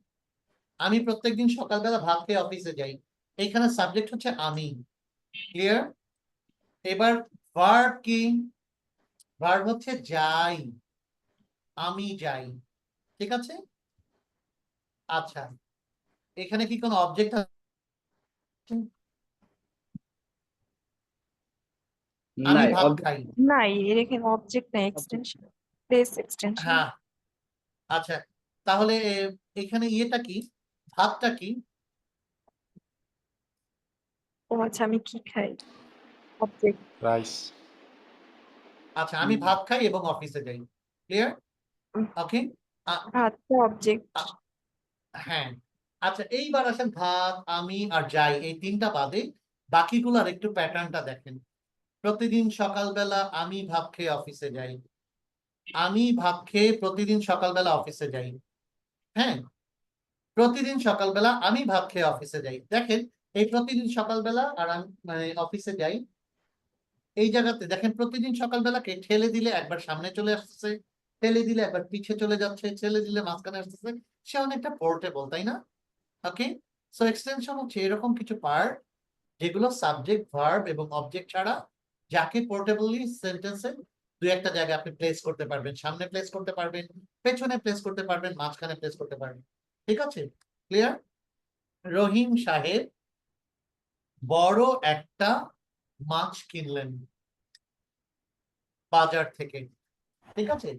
S1: আমি প্রত্যেকদিন সকালবেলা ভাত খেয়ে অফিসে যাই, এইখানে সাবজেক্ট হচ্ছে আমি। ক্লিয়ার? এবার ভার্ব কি? ভার্ব হচ্ছে যাই, আমি যাই। ঠিক আছে, আচ্ছা, এখানে কি কোনো অবজেক্ট আছে? আমি
S5: নাই,
S1: ভাত খাই।
S3: নাই, এর এখানে অবজেক্ট নাই, এক্সটেনশন, প্লেস এক্সটেনশন।
S1: হ্যাঁ, আচ্ছা, তাহলে এখানে ইয়েটা কি, ভাতটা কি?
S3: ও আচ্ছা, আমি কি খাই, অবজেক্ট।
S2: Rice.
S1: আচ্ছা, আমি ভাত খাই এবং অফিসে যাই। ক্লিয়ার? ওকে,
S3: ভাতটা অবজেক্ট।
S1: হ্যাঁ, আচ্ছা, এইবার আসেন ভাত, আমি আর যাই, এই তিনটা বাদে বাকিগুলোর একটু প্যাটার্নটা দেখেন। প্রতিদিন সকালবেলা আমি ভাত খেয়ে অফিসে যাই, আমি ভাত খেয়ে প্রতিদিন সকালবেলা অফিসে যাই। হ্যাঁ, প্রতিদিন সকালবেলা আমি ভাত খেয়ে অফিসে যাই। দেখেন, এই প্রতিদিন সকালবেলা আর আমি মানে অফিসে যাই, এই জায়গাতে দেখেন প্রতিদিন সকালবেলাকে ঠেলে দিলে একবার সামনে চলে আসছে, ঠেলে দিলে একবার পিছে চলে যাচ্ছে, ঠেলে দিলে মাঝখানে আসতেছে, সে অনেকটা পোর্টেবল, তাই না? ওকে, সো এক্সটেনশন হচ্ছে এরকম কিছু পার্ট যেগুলো সাবজেক্ট ভার্ব এবং অবজেক্ট ছাড়া, যাকে পোর্টেবলি সেন্টেন্সে দুই একটা জায়গায় আপনি প্লেস করতে পারবেন, সামনে প্লেস করতে পারবেন, পেছনে প্লেস করতে পারবেন, মাঝখানে প্লেস করতে পারবেন। ঠিক আছে, ক্লিয়ার? রহিম সাহেব বড় একটা মাছ কিনলেন বাজার থেকে। ঠিক আছে,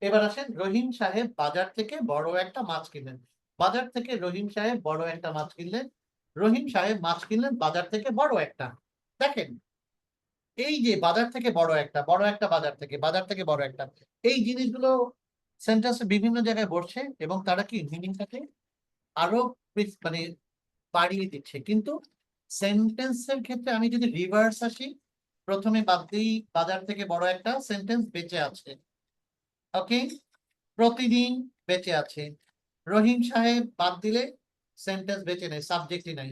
S1: এবার আসেন, রহিম সাহেব বাজার থেকে বড় একটা মাছ কিনলেন। বাজার থেকে রহিম সাহেব বড় একটা মাছ কিনলেন, রহিম সাহেব মাছ কিনলেন বাজার থেকে বড় একটা। দেখেন, এই যে বাজার থেকে বড় একটা বাজার থেকে বড় একটা, এই জিনিসগুলো সেন্টেন্সে বিভিন্ন জায়গায় বসছে এবং তারা কি মিনিংটাকে আরো মানে বাড়িয়ে দিচ্ছে। কিন্তু সেন্টেন্সের ক্ষেত্রে আমি যদি রিভার্স আসি, প্রথমে বাদ দিই বাজার থেকে বড় একটা, সেন্টেন্স বেঁচে আছে। ওকে, প্রতিদিন বেঁচে আছে। রহিম সাহেব বাদ দিলে সেন্টেন্স বেঁচে নেই, সাবজেক্টই নাই।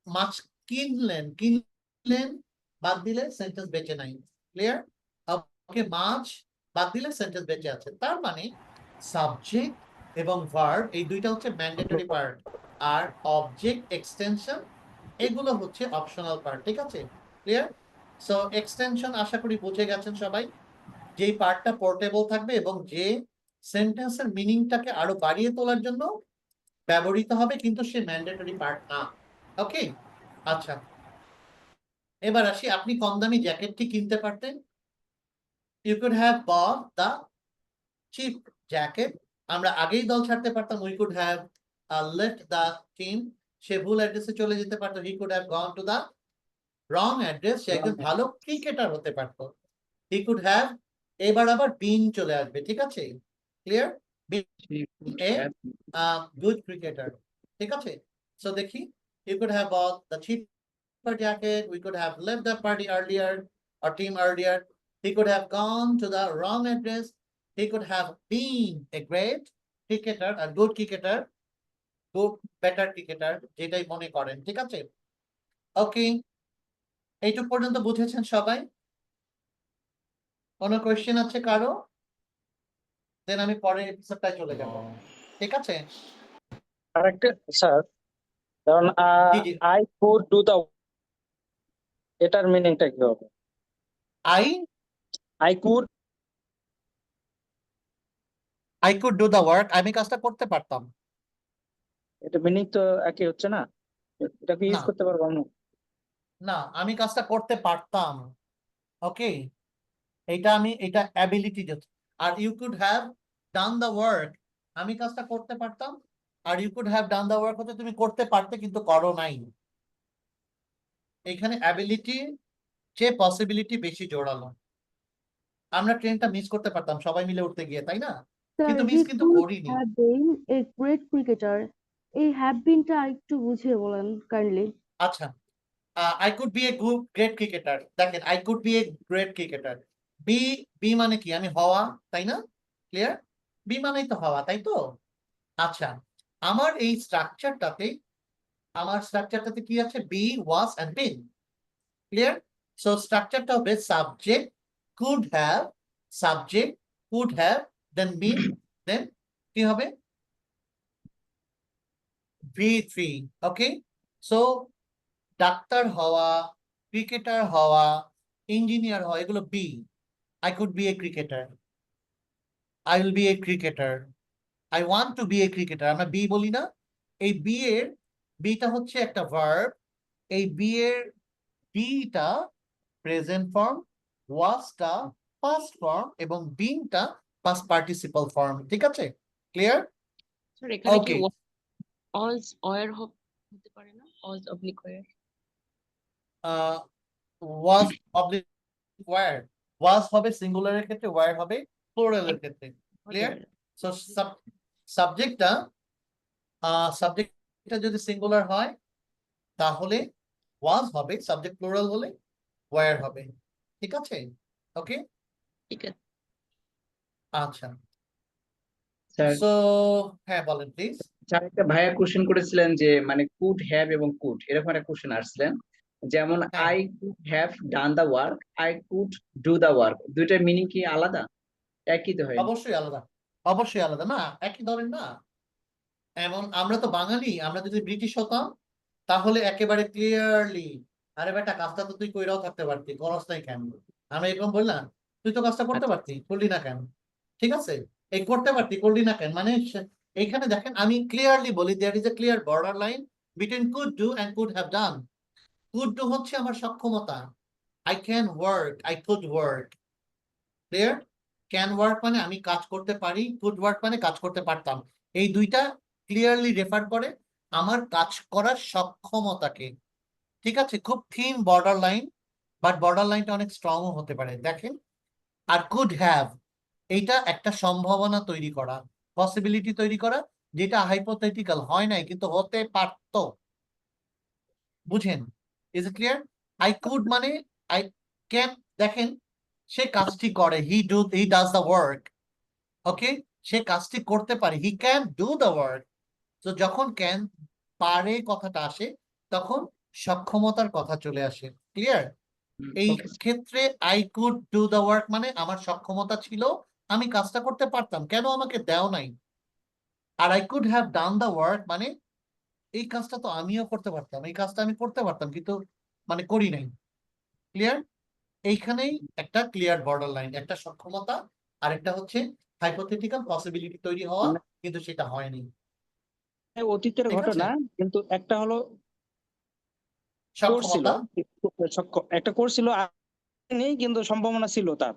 S1: মাছ কিনলেন বাদ দিলে সেন্টেন্স বেঁচে নাই। ক্লিয়ার? ওকে, মাছ বাদ দিলে সেন্টেন্স বেঁচে আছে। তার মানে সাবজেক্ট এবং ভার্ব এই দুইটা হচ্ছে ম্যান্ডেটরি পার্ট, আর অবজেক্ট এক্সটেনশন এগুলো হচ্ছে অপশনাল পার্ট। ঠিক আছে? ক্লিয়ার? সো এক্সটেনশন আশা করি বুঝে গেছেন সবাই, যেই পার্টটা পোর্টেবল থাকবে এবং যে সেন্টেন্সের মিনিংটাকে আরো বাড়িয়ে তোলার জন্য ব্যবহৃত হবে, কিন্তু সে ম্যান্ডেটরি পার্ট না। ওকে, আচ্ছা, এবার আসি, আপনি কম দামি জ্যাকেটটি কিনতে পারতেন। You could have bought the cheap jacket. আমরা আগেই দল ছাড়তে পারতাম, we could have left the team. সে ভুল অ্যাড্রেসে চলে যেতে পারতো, he could have gone to the wrong address. সে একজন ভালো ক্রিকেটার হতে পারতো, হি কুড হ্যাভ। এবার আবার বিন চলে আসবে। ঠিক আছে? Clear?
S5: She could
S1: a
S5: have
S1: good cricketer. ঠিক আছে? সো দেখি, you could have bought the cheaper jacket, we could have left the party earlier or team earlier, he could have gone to the wrong address, he could have been a great cricketer, a good cricketer, good better cricketer, যেটাই মনে করেন। ঠিক আছে? ওকে, এইটুক পর্যন্ত বুঝেছেন সবাই? কোনো কোয়েশ্চেন আছে কারো? দেন আমি পরের এপিসোডটায় চলে যাব। ঠিক আছে?
S6: আরেকটা স্যার, কারণ
S1: জি জি,
S6: আই কুড ডু দা, এটার মিনিংটা কি হবে?
S1: I
S6: I could,
S1: could do the work, আমি কাজটা করতে পারতাম।
S6: এটা মিনিং তো একই হচ্ছে না, এটাকে ইউজ
S1: না
S6: করতে পারবো না।
S1: না, আমি কাজটা করতে পারতাম। ওকে, এটা অ্যাবিলিটি যাচ্ছে। আর you could have done the work, আমি কাজটা করতে পারতাম। আর you could have done the work হচ্ছে তুমি করতে পারতে কিন্তু করো নাই। এখানে অ্যাবিলিটি যে পসিবিলিটি বেশি জোরালো। আমরা ট্রেনটা মিস করতে পারতাম সবাই মিলে উঠতে গিয়ে, তাই না?
S9: Sir,
S1: কিন্তু
S9: he
S1: মিস কিন্তু
S9: could
S1: করিনি।
S9: have been a great cricketer. এই have beenটা একটু বুঝিয়ে বলেন কাইন্ডলি।
S1: আচ্ছা, I could be a great cricketer. দেখেন, I could be a great cricketer, be be মানে কি? আমি হওয়া, তাই না? ক্লিয়ার? বি মানেই তো হওয়া, তাই তো? আচ্ছা, আমার এই স্ট্রাকচারটাতে কি আছে? Be, was and been. Clear? So স্ট্রাকচারটা হবে subject could have, then been, then কি হবে? V3। ওকে, সো ডাক্তার হওয়া, ক্রিকেটার হওয়া, ইঞ্জিনিয়ার হওয়া, এগুলো be. I could be a cricketer, I will be a cricketer, I want to be a cricketer। আমরা B বলি না? এই বিটা হচ্ছে একটা ভার্ব। এই বি এর বিটা প্রেজেন্ট ফর্ম, ওয়াজটা পাস্ট ফর্ম এবং বিনটা পাস্ট পার্টিসিপল ফর্ম। ঠিক আছে? ক্লিয়ার?
S10: স্যার এখানে কি
S1: ওকে,
S10: অলস ওয়্যার হতে পারে না? অলস oblique were.
S1: Was oblique were. Was হবে সিঙ্গুলারের ক্ষেত্রে, ওয়্যার হবে প্লুরালের ক্ষেত্রে। ক্লিয়ার? সো সাবজেক্টটা যদি সিঙ্গুলার হয় তাহলে ওয়াজ হবে, সাবজেক্ট প্লুরাল হলে ওয়্যার হবে। ঠিক আছে? ওকে,
S10: ঠিক আছে।
S1: আচ্ছা,
S5: স্যার
S1: সো হ্যাঁ বলেন প্লিজ।
S5: একটা ভাইয়া কোশ্চেন করেছিলেন যে মানে কুড হ্যাভ এবং কুড এরকম একটা কোশ্চেন আসছিলেন, যেমন
S1: হ্যাঁ,
S5: I could have done the work, I could do the work, দুইটার মিনিং কি আলাদা? একই তো হয়।
S1: অবশ্যই আলাদা, অবশ্যই আলাদা। না, একই ধরেন না। এমন আমরা তো বাঙালি, আমরা যদি ব্রিটিশ হতাম তাহলে একেবারে ক্লিয়ারলি, আরে বেটা কাজটা তো তুই কইরাও থাকতে পারতি, খরচ নাই কেন? আমরা এরকম বললাম, তুই তো কাজটা করতে
S5: আচ্ছা,
S1: পারতি, করলি না কেন? ঠিক আছে, এই করতে পারতি, করলি না কেন মানে এইখানে দেখেন আমি ক্লিয়ারলি বলি, there is a clear border line between could do and could have done. Could do হচ্ছে আমার সক্ষমতা, I can work, I could work. Clear? Can work মানে আমি কাজ করতে পারি, কুড ওয়ার্ক মানে কাজ করতে পারতাম। এই দুইটা ক্লিয়ারলি রেফার করে আমার কাজ করার সক্ষমতাকে। ঠিক আছে? খুব thin border line but border লাইনটা অনেক স্ট্রংও হতে পারে। দেখেন, আর কুড হ্যাভ, এইটা একটা সম্ভাবনা তৈরি করা, পসিবিলিটি তৈরি করা, যেটা হাইপোথেটিক্যাল, হয় নাই কিন্তু হতে পারত। বুঝেন? Is it clear? I could মানে আই ক্যান। দেখেন, সে কাজটি করে, হি ডাজ দ্য ওয়ার্ক। ওকে, সে কাজটি করতে পারে, he can do the work. তো যখন ক্যান, পারে কথাটা আসে, তখন সক্ষমতার কথা চলে আসে। ক্লিয়ার? এই
S5: ওকে
S1: ক্ষেত্রে I could do the work মানে আমার সক্ষমতা ছিল, আমি কাজটা করতে পারতাম, কেন আমাকে দেও নাই। আর I could have done the work মানে এই কাজটা তো আমিও করতে পারতাম, এই কাজটা আমি করতে পারতাম কিন্তু মানে করি নাই। ক্লিয়ার? এইখানেই একটা ক্লিয়ার বর্ডার লাইন, একটা সক্ষমতা আর একটা হচ্ছে হাইপোথেটিক্যাল পসিবিলিটি তৈরি হওয়া,
S6: মানে
S1: কিন্তু সেটা হয়নি।
S6: অতীতের
S1: ঠিক আছে?
S6: ঘটনা, কিন্তু একটা হলো করছিল,
S1: সক্ষমতা,
S6: একটা করছিল নেই, কিন্তু সম্ভাবনা ছিল তার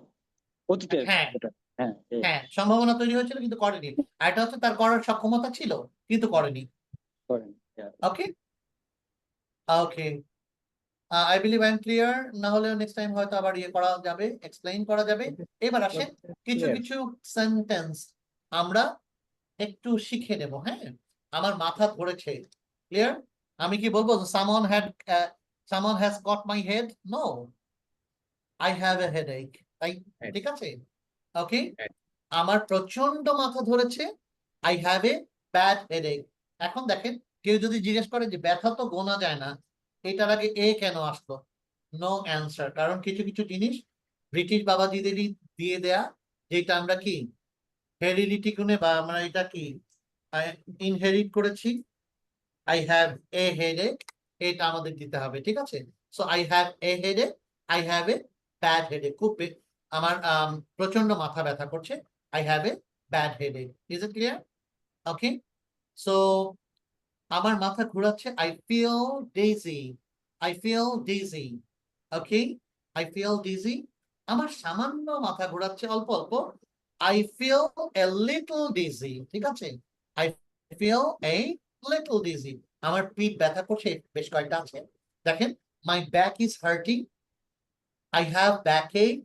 S6: অতীতের
S1: হ্যাঁ
S6: এটা। হ্যাঁ,
S1: হ্যাঁ, সম্ভাবনা তৈরি হয়েছিল কিন্তু করেনি। আর এটা হচ্ছে তার করার সক্ষমতা ছিল কিন্তু করেনি।
S6: করেন।
S1: Okay okay, I believe I am clear. না হলে নেক্সট টাইম হয়তো আবার ইয়ে করা যাবে, এক্সপ্লেইন করা যাবে। এবার আসেন কিছু
S6: Clear.
S1: কিছু সেন্টেন্স আমরা একটু শিখে নেব। হ্যাঁ, আমার মাথা ধরেছে। ক্লিয়ার? আমি কি বলবো someone has got my head? No, I have a headache. তাই, ঠিক আছে? ওকে, আমার প্রচন্ড মাথা ধরেছে, I have a bad headache. এখন দেখেন, কেউ যদি জিজ্ঞেস করে যে ব্যথা তো গোনা যায় না, এটার আগে এ কেন আসলো? নো অ্যান্সার, কারণ কিছু কিছু জিনিস ব্রিটিশ বাবাজিদেরই দিয়ে দেয়া, যেটা আমরা কি হেরিডিটি গুণে বা আমরা এটা কি ইনহেরিট করেছি। আই হ্যাভ এ হেডেক, এটা আমাদের দিতে হবে। ঠিক আছে? So I have a headache, I have a bad headache. আমার প্রচন্ড মাথা ব্যথা করছে, I have a bad headache. Is it clear? Okay, so আমার মাথা ঘোরাচ্ছে, I feel dizzy, I feel dizzy. Okay, I feel dizzy. আমার সামান্য মাথা ঘোরাচ্ছে, অল্প অল্প, I feel a little dizzy. ঠিক আছে? I feel a little dizzy. আমার পিঠ ব্যথা করছে, বেশ কয়েকটা আছে। দেখেন, my back is hurting, I have backache,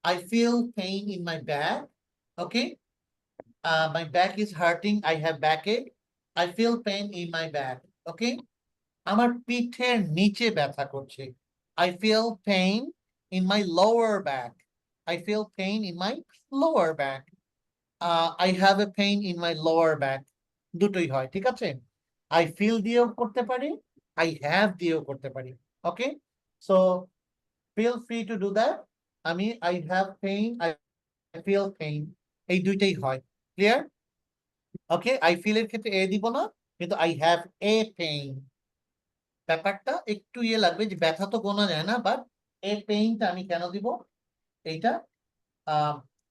S1: I feel pain in my back. Okay, my back is hurting, I have backache, I feel pain in my back. Okay, আমার পিঠের নিচে ব্যথা করছে, I feel pain in my lower back, I feel pain in my lower back. I have a pain in my lower back. দুটোই হয়। ঠিক আছে? I feel দিয়েও করতে পারি, I have দিয়েও করতে পারি। Okay, so feel free to do that. আমি I have pain, I feel pain, এই দুইটাই হয়। ক্লিয়ার? ওকে, আই ফিল এর ক্ষেত্রে এ দিব না, কিন্তু আই হ্যাভ এ পেইন। ব্যাপারটা একটু ইয়ে লাগবে যে ব্যথা তো গোনা যায় না, বাট এ পেইনটা আমি কেন দিব, এইটা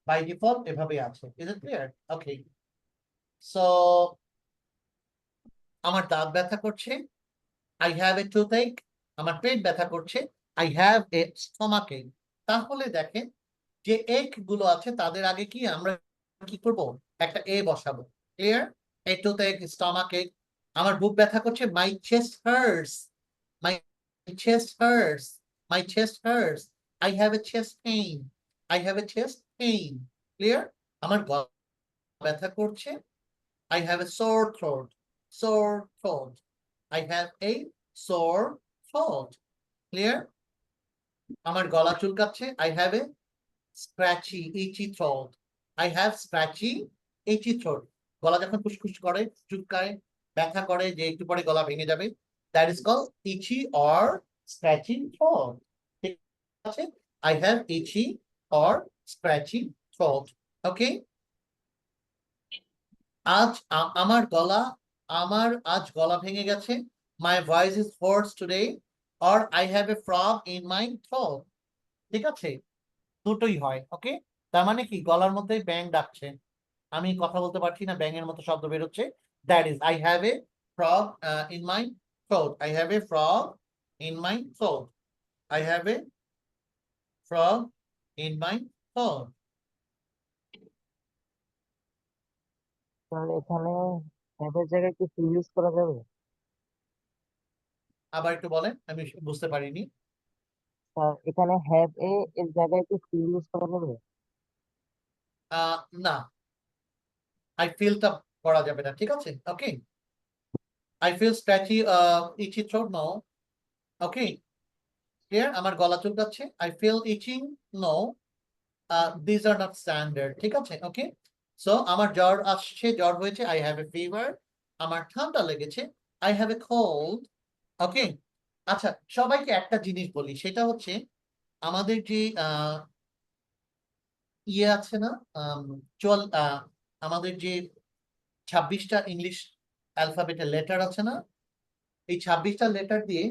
S1: বাই ডিফল্ট এভাবে আছে। Is it clear? Okay, so আমার দাঁত ব্যথা করছে, আই হ্যাভ এ টুথএক। আমার পেট ব্যথা করছে, আই হ্যাভ এ স্টমাক এক। তাহলে দেখেন, যে এক গুলো আছে তাদের আগে কি আমরা কি করব, একটা এ বসাবো। ক্লিয়ার? এ টুথএক, স্টমাক এক। আমার বুক ব্যথা করছে, my chest hurts, my chest hurts, my chest hurts, I have a chest pain, I have a chest pain. Clear? আমার গলা ব্যথা করছে, I have a sore throat, sore throat, I have a sore throat. Clear? আমার গলা চুলকাচ্ছে, I have a scratchy, itchy throat, I have scratchy, itchy throat. গলা যখন খুশখুশ করে, চুলকায়, ব্যথা করে, যে একটু পরে গলা ভেঙে যাবে, that is called itchy or scratchy throat. ঠিক আছে? I have itchy or scratchy throat. Okay? আজ আমার আজ গলা ভেঙে গেছে, মাই voice is হোর্স today, or I have A frog in my throat. ঠিক আছে? দুটোই হয়। ওকে, তার মানে কি গলার মধ্যে ব্যাঙ ডাকছে, আমি কথা বলতে পারছি না, ব্যাঙের মতো শব্দ বের হচ্ছে, that is I have A frog in my throat, I have A frog in my throat, I have A frog in my throat.
S6: তাহলে এখানে হ্যাভের জায়গায় কি ফুল ইউজ করা যাবে?
S1: আবার একটু বলেন, আমি বুঝতে পারিনি।
S6: স্যার এখানে হ্যাভ এ এর জায়গায় কি ফিল ইউজ করা যাবে?
S1: না, আই ফিলটা করা যাবে না, ঠিক আছে? Okay, I feel scratchy itchy throat, no. Okay, clear? আমার গলা চুলকাচ্ছে, I feel itching, no. This are not standard, ঠিক আছে? ওকে, সো আমার জ্বর আসছে, জ্বর হয়েছে, আই হ্যাভ এ ফিভার। আমার ঠান্ডা লেগেছে, আই হ্যাভ এ কোল্ড। ওকে, আচ্ছা, সবাইকে একটা জিনিস বলি, সেটা হচ্ছে আমাদের যে ইয়ে আছে না, আমাদের যে 26টা ইংলিশ অ্যালফাবেটের লেটার আছে না, এই 26টা লেটার দিয়ে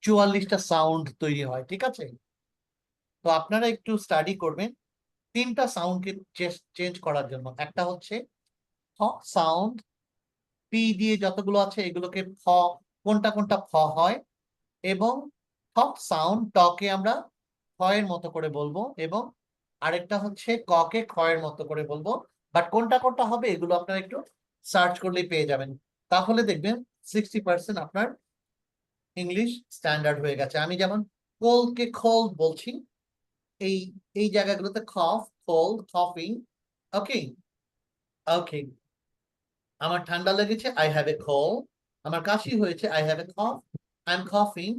S1: 44টা সাউন্ড তৈরি হয়, ঠিক আছে? তো আপনারা একটু স্টাডি করবেন 3টা সাউন্ডকে চেঞ্জ করার জন্য। একটা হচ্ছে ফ সাউন্ড, পি দিয়ে যতগুলো আছে এগুলোকে ফ, কোনটা কোনটা ফ হয়, এবং ঠক সাউন্ড, টকে আমরা খয়ের মতো করে বলবো, এবং আরেকটা হচ্ছে ককে খয়ের মতো করে বলবো। বাট কোনটা কোনটা হবে এগুলো আপনারা একটু সার্চ করলেই পেয়ে যাবেন, তাহলে দেখবেন 60% আপনার ইংলিশ স্ট্যান্ডার্ড হয়ে গেছে। আমি যেমন কোলকে খোল বলছি, এই এই জায়গাগুলোতে খফ, কোল্ড, কফিং। ওকে, ওকে, আমার ঠান্ডা লেগেছে, আই হ্যাভ এ কোল্ড। আমার কাশি হয়েছে, I have a cough, I am কফিং।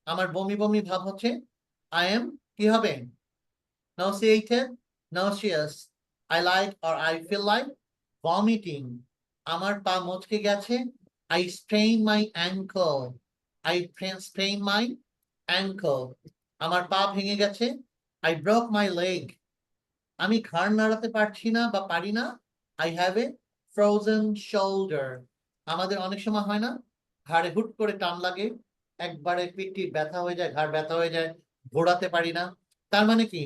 S1: আমার বমি বমি ভাব হচ্ছে, আই এম কি হবে? nauseated, nauseous. I like or I feel like vomiting. আমার পা মচকে গেছে, I sprain my ankle. I sprain my ankle. আমার পা ভেঙে গেছে, I broke my leg. আমি ঘাড় নাড়াতে পারছি না বা পারি না, I have a frozen shoulder. আমাদের অনেক সময় হয় না, ঘাড়ে হুট করে টান লাগে, একবারে পিঠটি ব্যথা হয়ে যায়, ঘাড় ব্যথা হয়ে যায়, ঘোরাতে পারি না। তার মানে কি,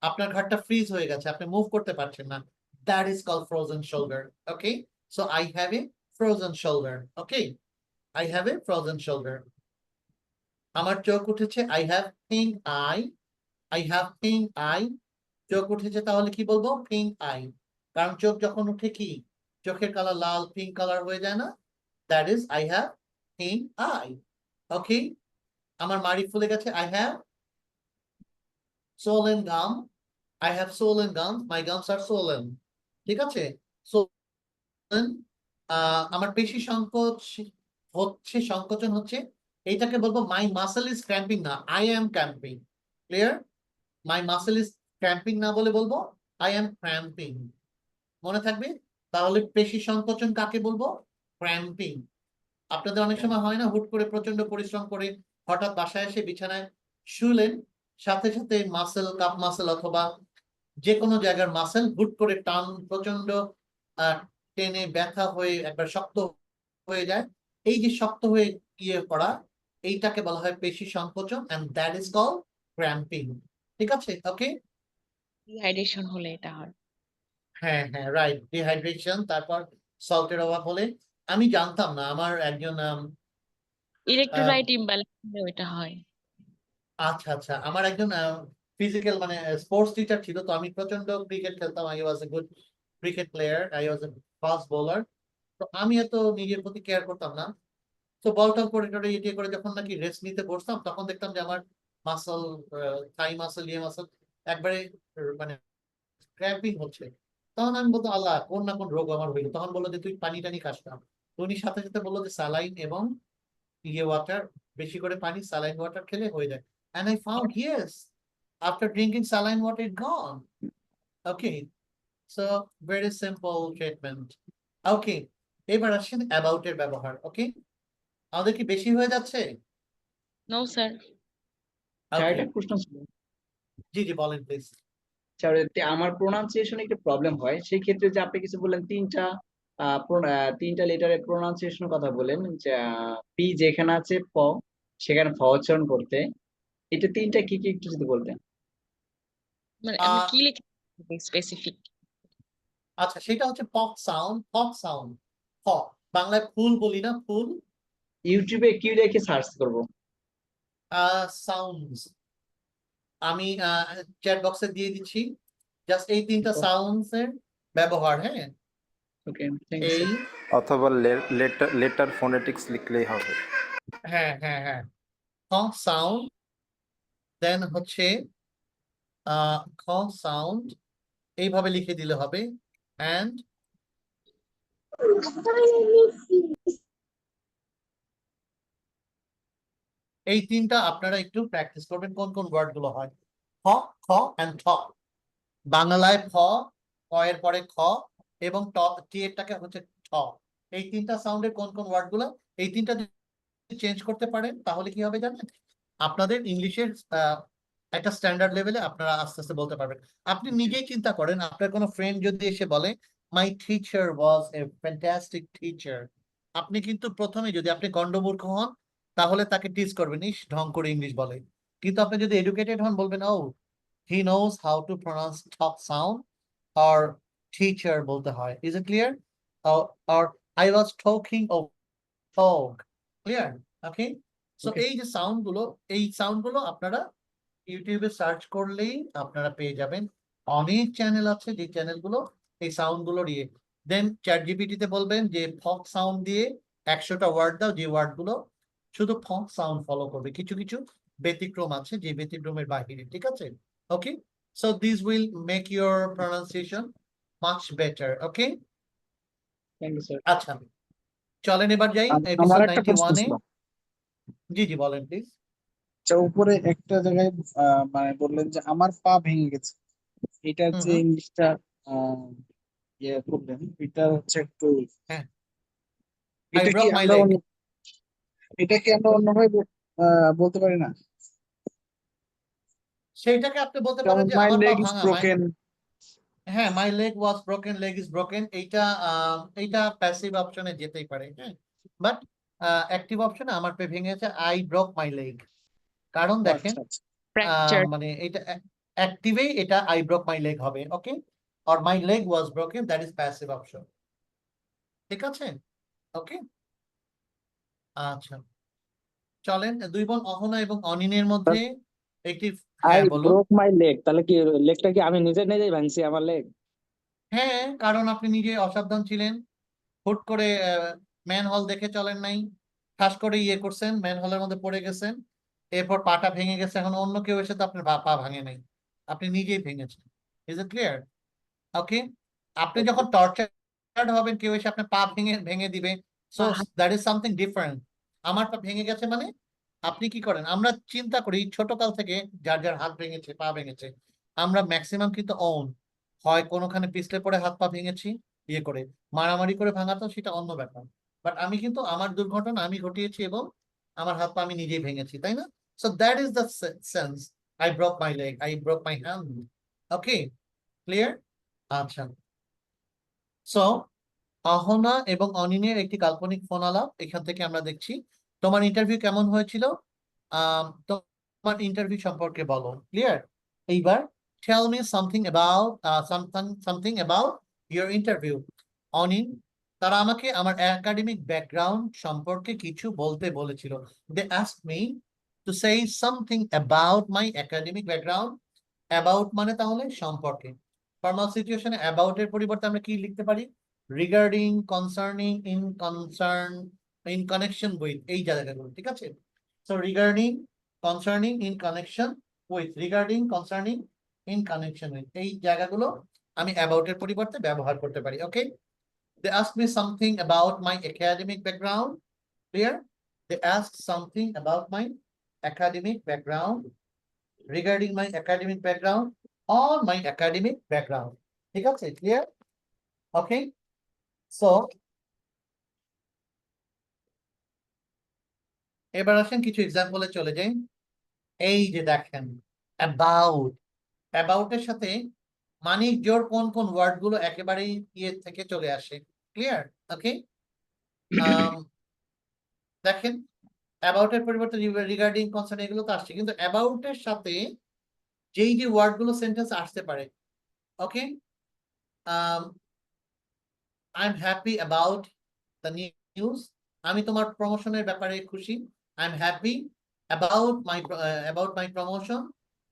S1: আপনার ঘাড়টা ফ্রিজ হয়ে গেছে, আপনি মুভ করতে পারছেন না। That is called frozen shoulder. Okay, so I have a frozen shoulder. Okay, I have a frozen shoulder. আমার চোখ উঠেছে, I have pink eye. I have pink eye. চোখ উঠেছে তাহলে কি বলবো? Pink eye. কারণ চোখ যখন উঠে কি চোখের কালার লাল, পিঙ্ক কালার হয়ে যায় না? That is I have pink eye. Okay, আমার মাড়ি ফুলে গেছে, I have swollen gum. I have swollen gums. My gums are swollen. ঠিক আছে? swollen, আমার পেশি সংকোচন হচ্ছে, এইটাকে বলবো মাই মাসেল ইজ ক্র্যাম্পিং, না I am cramping. Clear? My muscle is cramping না বলে বলবো আই অ্যাম ক্র্যাম্পিং। মনে থাকবে? তাহলে পেশি সংকোচন কাকে বলবো? ক্র্যাম্পিং। আপনাদের অনেক সময় হয় না, হুট করে প্রচন্ড পরিশ্রম করে হঠাৎ বাসায় এসে বিছানায় শুলেন, সাথে সাথে মাসেল, কাপ মাসেল অথবা যে কোনো জায়গার মাসেল হুট করে টান, প্রচন্ড টেনে ব্যথা হয়ে একবার শক্ত হয়ে যায়। এই যে শক্ত হয়ে ইয়ে করা, এইটাকে বলা হয় পেশি সংকোচন, and that is called cramping. ঠিক আছে? ওকে,
S10: ডিহাইড্রেশন হলে এটা হয়।
S1: হ্যাঁ হ্যাঁ, রাইট, ডিহাইড্রেশন, তারপর সল্টের অভাব হলে। আমি জানতাম না, আমার একজন
S10: ইলেকট্রোলাইট ইমব্যালেন্স হলে ওইটা হয়।
S1: আচ্ছা আচ্ছা, আমার একজন ফিজিক্যাল মানে স্পোর্টস টিচার ছিল, তো আমি প্রচন্ড ক্রিকেট খেলতাম, I was a good cricket player, I was A fast bowler. তো আমি এত নিজের প্রতি কেয়ার করতাম না, তো বল টল করে টরে ইয়ে করে যখন নাকি রেস্ট নিতে বসতাম, তখন দেখতাম যে আমার মাসল, থাই মাসল, ইয়ে মাসল একবারে মানে ক্র্যাম্পিং হচ্ছে। তখন আমি বলতো আল্লাহ, কোন না কোন রোগ আমার হইলো। তখন বললো যে তুই পানি টানি খাস না। তো উনি সাথে সাথে বললো যে স্যালাইন এবং ইয়ে ওয়াটার, বেশি করে পানি, স্যালাইন ওয়াটার খেলে হয়ে যায়। And I found yes, after drinking saline water, it gone. Okay, so very simple treatment. Okay, এবার আসেন about এর ব্যবহার। ওকে, আমাদের কি বেশি হয়ে যাচ্ছে?
S10: No sir.
S1: Okay,
S5: একটা প্রশ্ন ছিল।
S1: জি জি বলেন প্লিজ।
S5: আমার প্রোনাউন্সিয়েশনে একটু প্রবলেম হয়, সেই ক্ষেত্রে যে আপনি কিছু বললেন তিনটা লেটারের প্রোনাউন্সিয়েশনের কথা বলেন, যে পি যেখানে আছে প সেখানে ফ উচ্চারণ করতে, এটা তিনটা কি কি একটু যদি বলতেন।
S10: মানে আমি কি লিখে স্পেসিফিক?
S1: আচ্ছা, সেটা হচ্ছে পপ সাউন্ড, পপ সাউন্ড। প, বাংলায় ফুল বলি না, ফুল।
S5: ইউটিউবে কি লিখে সার্চ করব?
S1: সাউন্ডস, আমি চ্যাট বক্সে দিয়ে দিচ্ছি, জাস্ট এই তিনটা সাউন্ডস এর ব্যবহার। হ্যাঁ,
S5: ওকে, থ্যাংক ইউ
S1: এই,
S2: অথবা লেটার ফোনেটিক্স লিখলেই হবে।
S1: হ্যাঁ হ্যাঁ হ্যাঁ, খ সাউন্ড, দেন হচ্ছে খ সাউন্ড এইভাবে লিখে দিলে হবে, অ্যান্ড এই তিনটা আপনারা একটু প্র্যাকটিস করবেন কোন কোন ওয়ার্ড গুলো হয়। খ, খ অ্যান্ড ঠ। বাংলায় খ, ক এর পরে খ এবং টি এরটাকে হচ্ছে ঠ। এই তিনটা সাউন্ডের কোন কোন ওয়ার্ড গুলো, এই তিনটা চেঞ্জ করতে পারেন তাহলে কি হবে জানেন, আপনাদের ইংলিশের একটা স্ট্যান্ডার্ড লেভেলে আপনারা আস্তে আস্তে বলতে পারবেন। আপনি নিজেই চিন্তা করেন, আপনার কোনো ফ্রেন্ড যদি এসে বলে my teacher was a fantastic teacher, আপনি কিন্তু প্রথমে যদি আপনি গন্ডমূর্খ হন তাহলে তাকে টিচ করবেন, ইস ঢং করে ইংলিশ বলে। কিন্তু আপনি যদি এডুকেটেড হন বলবেন ও he knows how to pronounce top sound, আর টিচার বলতে হয়। Is it clear? আর আই ওয়াজ টকিং ও talk, clear? Okay, so
S5: Okay.
S1: এই যে সাউন্ড গুলো আপনারা ইউটিউবে সার্চ করলেই আপনারা পেয়ে যাবেন। অনেক চ্যানেল আছে যে চ্যানেলগুলো এই সাউন্ড গুলো দিয়ে। দেন চ্যাট জিপিটিতে বলবেন যে ফক সাউন্ড দিয়ে 100টা ওয়ার্ড দাও, যে ওয়ার্ড গুলো শুধু ফক সাউন্ড ফলো করবে। কিছু কিছু ব্যতিক্রম আছে যে ব্যতিক্রমের বাহিরে, ঠিক আছে? Okay, so this will make your pronunciation much better. Okay,
S5: thank you sir.
S1: আচ্ছা চলেন এবার যাই
S7: আমার
S1: এপিসোড
S7: একটা প্রশ্ন
S1: 91-এ।
S7: ছিল।
S1: জি জি বলেন প্লিজ।
S7: আচ্ছা, উপরে একটা জায়গায় মানে বললেন যে আমার পা ভেঙে গেছে, এটার
S1: হুম
S7: যে
S1: হুম,
S7: ইংলিশটা ইয়ে করলেন, এটা হচ্ছে একটু,
S1: হ্যাঁ, I
S7: এটা কি
S1: broke my
S7: আমরা
S1: leg.
S7: এটা কি আমরা অন্যভাবে বলতে পারি না?
S1: সেইটাকে আপনি বলতে পারেন
S7: যেমন
S1: যে
S7: মাই
S1: আমার পা
S7: লেগ ইজ
S1: ভাঙা।
S7: ব্রোকেন।
S1: হ্যাঁ, মাই leg was broken, leg is broken, এইটা প্যাসিভ অপশনে যেতেই পারে। হ্যাঁ, বাট অ্যাক্টিভ অপশনে আমার পা ভেঙেছে, আই ব্রোক মাই লেগ। কারণ দেখেন
S7: আচ্ছা আচ্ছা।
S10: ফ্র্যাকচার।
S1: মানে এটা অ্যাক্টিভেই এটা আই ব্রোক মাই লেগ হবে। ওকে, আর my leg was broken, that is passive option. ঠিক আছে? ওকে, আচ্ছা চলেন দুই বোন অহনা এবং অনিনের মধ্যে একটি,
S6: আই
S1: হ্যাঁ বলুন।
S6: ব্রোক মাই লেগ, তাহলে কি লেগটা কি আমি নিজেই ভাঙছি আমার লেগ?
S1: হ্যাঁ, কারণ আপনি নিজে অসাবধান ছিলেন, হুট করে ম্যানহোল দেখে চলেন নাই, ঠাস করে ইয়ে করছেন, ম্যানহোলের মধ্যে পড়ে গেছেন, এরপর পাটা ভেঙে গেছে। এখন অন্য কেউ এসে তো আপনার পা ভাঙে নাই, আপনি নিজেই ভেঙেছেন। Is it clear? ওকে, আপনি যখন টর্চার্ড হবেন কেউ এসে আপনার পা ভেঙে ভেঙে দিবে, so that is something different. আমার পা ভেঙে গেছে মানে আপনি কি করেন, আমরা চিন্তা করি ছোটকাল থেকে যার যার হাত ভেঙেছে পা ভেঙেছে, আমরা ম্যাক্সিমাম কিন্তু হয় কোনোখানে পিছলে পড়ে হাত পা ভেঙেছি, ইয়ে করে মারামারি করে ভাঙা, তো সেটা অন্য ব্যাপার। বাট আমি কিন্তু আমার দুর্ঘটনা আমি ঘটিয়েছি এবং আমার হাত পা আমি নিজেই ভেঙেছি, তাই না? So that is the sense, I broke my leg, I broke my hand. Okay, clear? আচ্ছা, সো অহনা এবং অনিনের একটি কাল্পনিক ফোন আলাপ এখান থেকে আমরা দেখছি। তোমার ইন্টারভিউ কেমন হয়েছিল? তোমার ইন্টারভিউ সম্পর্কে বলো। ক্লিয়ার? এইবার tell me something about something about your interview. অনিন, তারা আমাকে আমার একাডেমিক ব্যাকগ্রাউন্ড সম্পর্কে কিছু বলতে বলেছিল। They asked me to say something about my academic background. About মানে তাহলে সম্পর্কে। ফর্মাল সিচুয়েশনে অ্যাবাউট এর পরিবর্তে আমরা কি লিখতে পারি? Regarding, concerning, in connection with, এই জায়গাগুলো, ঠিক আছে? So regarding, concerning, in connection with, regarding, concerning, in connection with, এই জায়গাগুলো আমি অ্যাবাউট এর পরিবর্তে ব্যবহার করতে পারি। ওকে, they asked me something about my academic background. Clear? They asked something about my academic background, regarding my academic background, or my academic background. ঠিক আছে? Clear? Okay, so এবার আসেন কিছু এক্সাম্পলে চলে যাই। এই যে দেখেন অ্যাবাউট, অ্যাবাউট এর সাথে মানিক জোড় কোন কোন ওয়ার্ড গুলো একেবারেই ইয়ে থেকে চলে আসে। ক্লিয়ার? ওকে, দেখেন অ্যাবাউট এর পরিবর্তে রিগার্ডিং, কনসার্ন এগুলো তো আসছে, কিন্তু অ্যাবাউট এর সাথে যেই যে ওয়ার্ড গুলো সেন্টেন্স আসতে পারে। Okay, I am happy about the news, আমি তোমার প্রমোশনের ব্যাপারে খুশি। I am happy about my promotion,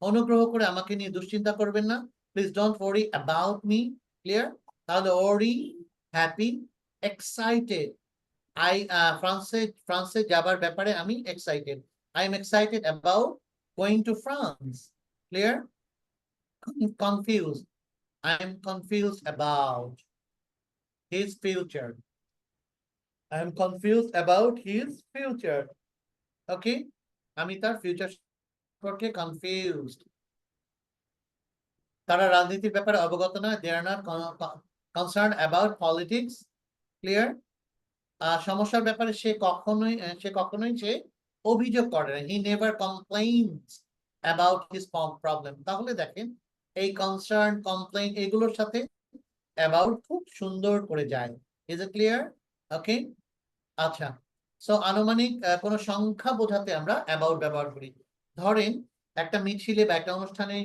S1: অনুগ্রহ করে আমাকে নিয়ে দুশ্চিন্তা করবেন না, please don't worry about me. Clear? তাহলে ওয়ারি, হ্যাপি, এক্সাইটেড, ফ্রান্সে যাবার ব্যাপারে আমি excited, I'm excited about going to France. Clear? Confused. I'm confused about his future. I'm confused about his future. Okay? আমি তার ফিউচার সম্পর্কে কনফিউজড। তারা রাজনীতির ব্যাপারে অবগত নয়, they are not concerned about politics. Clear? সমস্যার ব্যাপারে সে কখনোই সে অভিযোগ করে না, he never complains about his problem. তাহলে দেখেন এই কনসার্ন, কমপ্লেইন এগুলোর সাথে about খুব সুন্দর করে যায়। Is it clear? Okay? আচ্ছা, সো আনুমানিক কোন সংখ্যা বোঝাতে আমরা about ব্যবহার করি। ধরেন একটা মিছিলে বা একটা অনুষ্ঠানে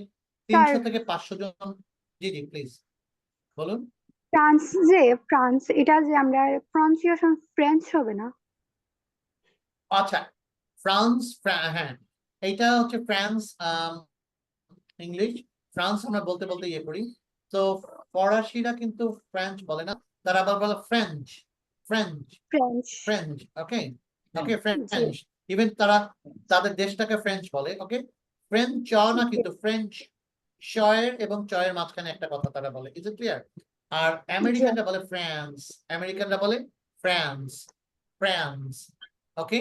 S1: 300 থেকে 500 জন। জি জি প্লিজ বলুন।
S9: ফ্রান্স এটা যে আমরা প্রনাউন্সিয়েশন ফ্রেঞ্চ হবে না?
S1: আচ্ছা, ফ্রান্স, হ্যাঁ এইটা হচ্ছে ফ্রান্স ইংলিশ, ফ্রান্স আমরা বলতে বলতে ইয়ে করি। তো ফরাসিরা কিন্তু ফ্রেঞ্চ বলে না, তারা আবার বলে ফ্রেঞ্চ, ফ্রেঞ্চ, ফ্রেঞ্চ। ওকে ওকে, ফ্রেঞ্চ। ইভেন তারা তাদের দেশটাকে ফ্রেঞ্চ বলে। ওকে, ফ্রেঞ্চ চ না, কিন্তু ফ্রেঞ্চ শয়ের এবং চয়ের মাঝখানে একটা কথা তারা বলে। Is it clear? আর আমেরিকানরা বলে ফ্রান্স, আমেরিকানরা বলে ফ্রান্স, ফ্রান্স। ওকে,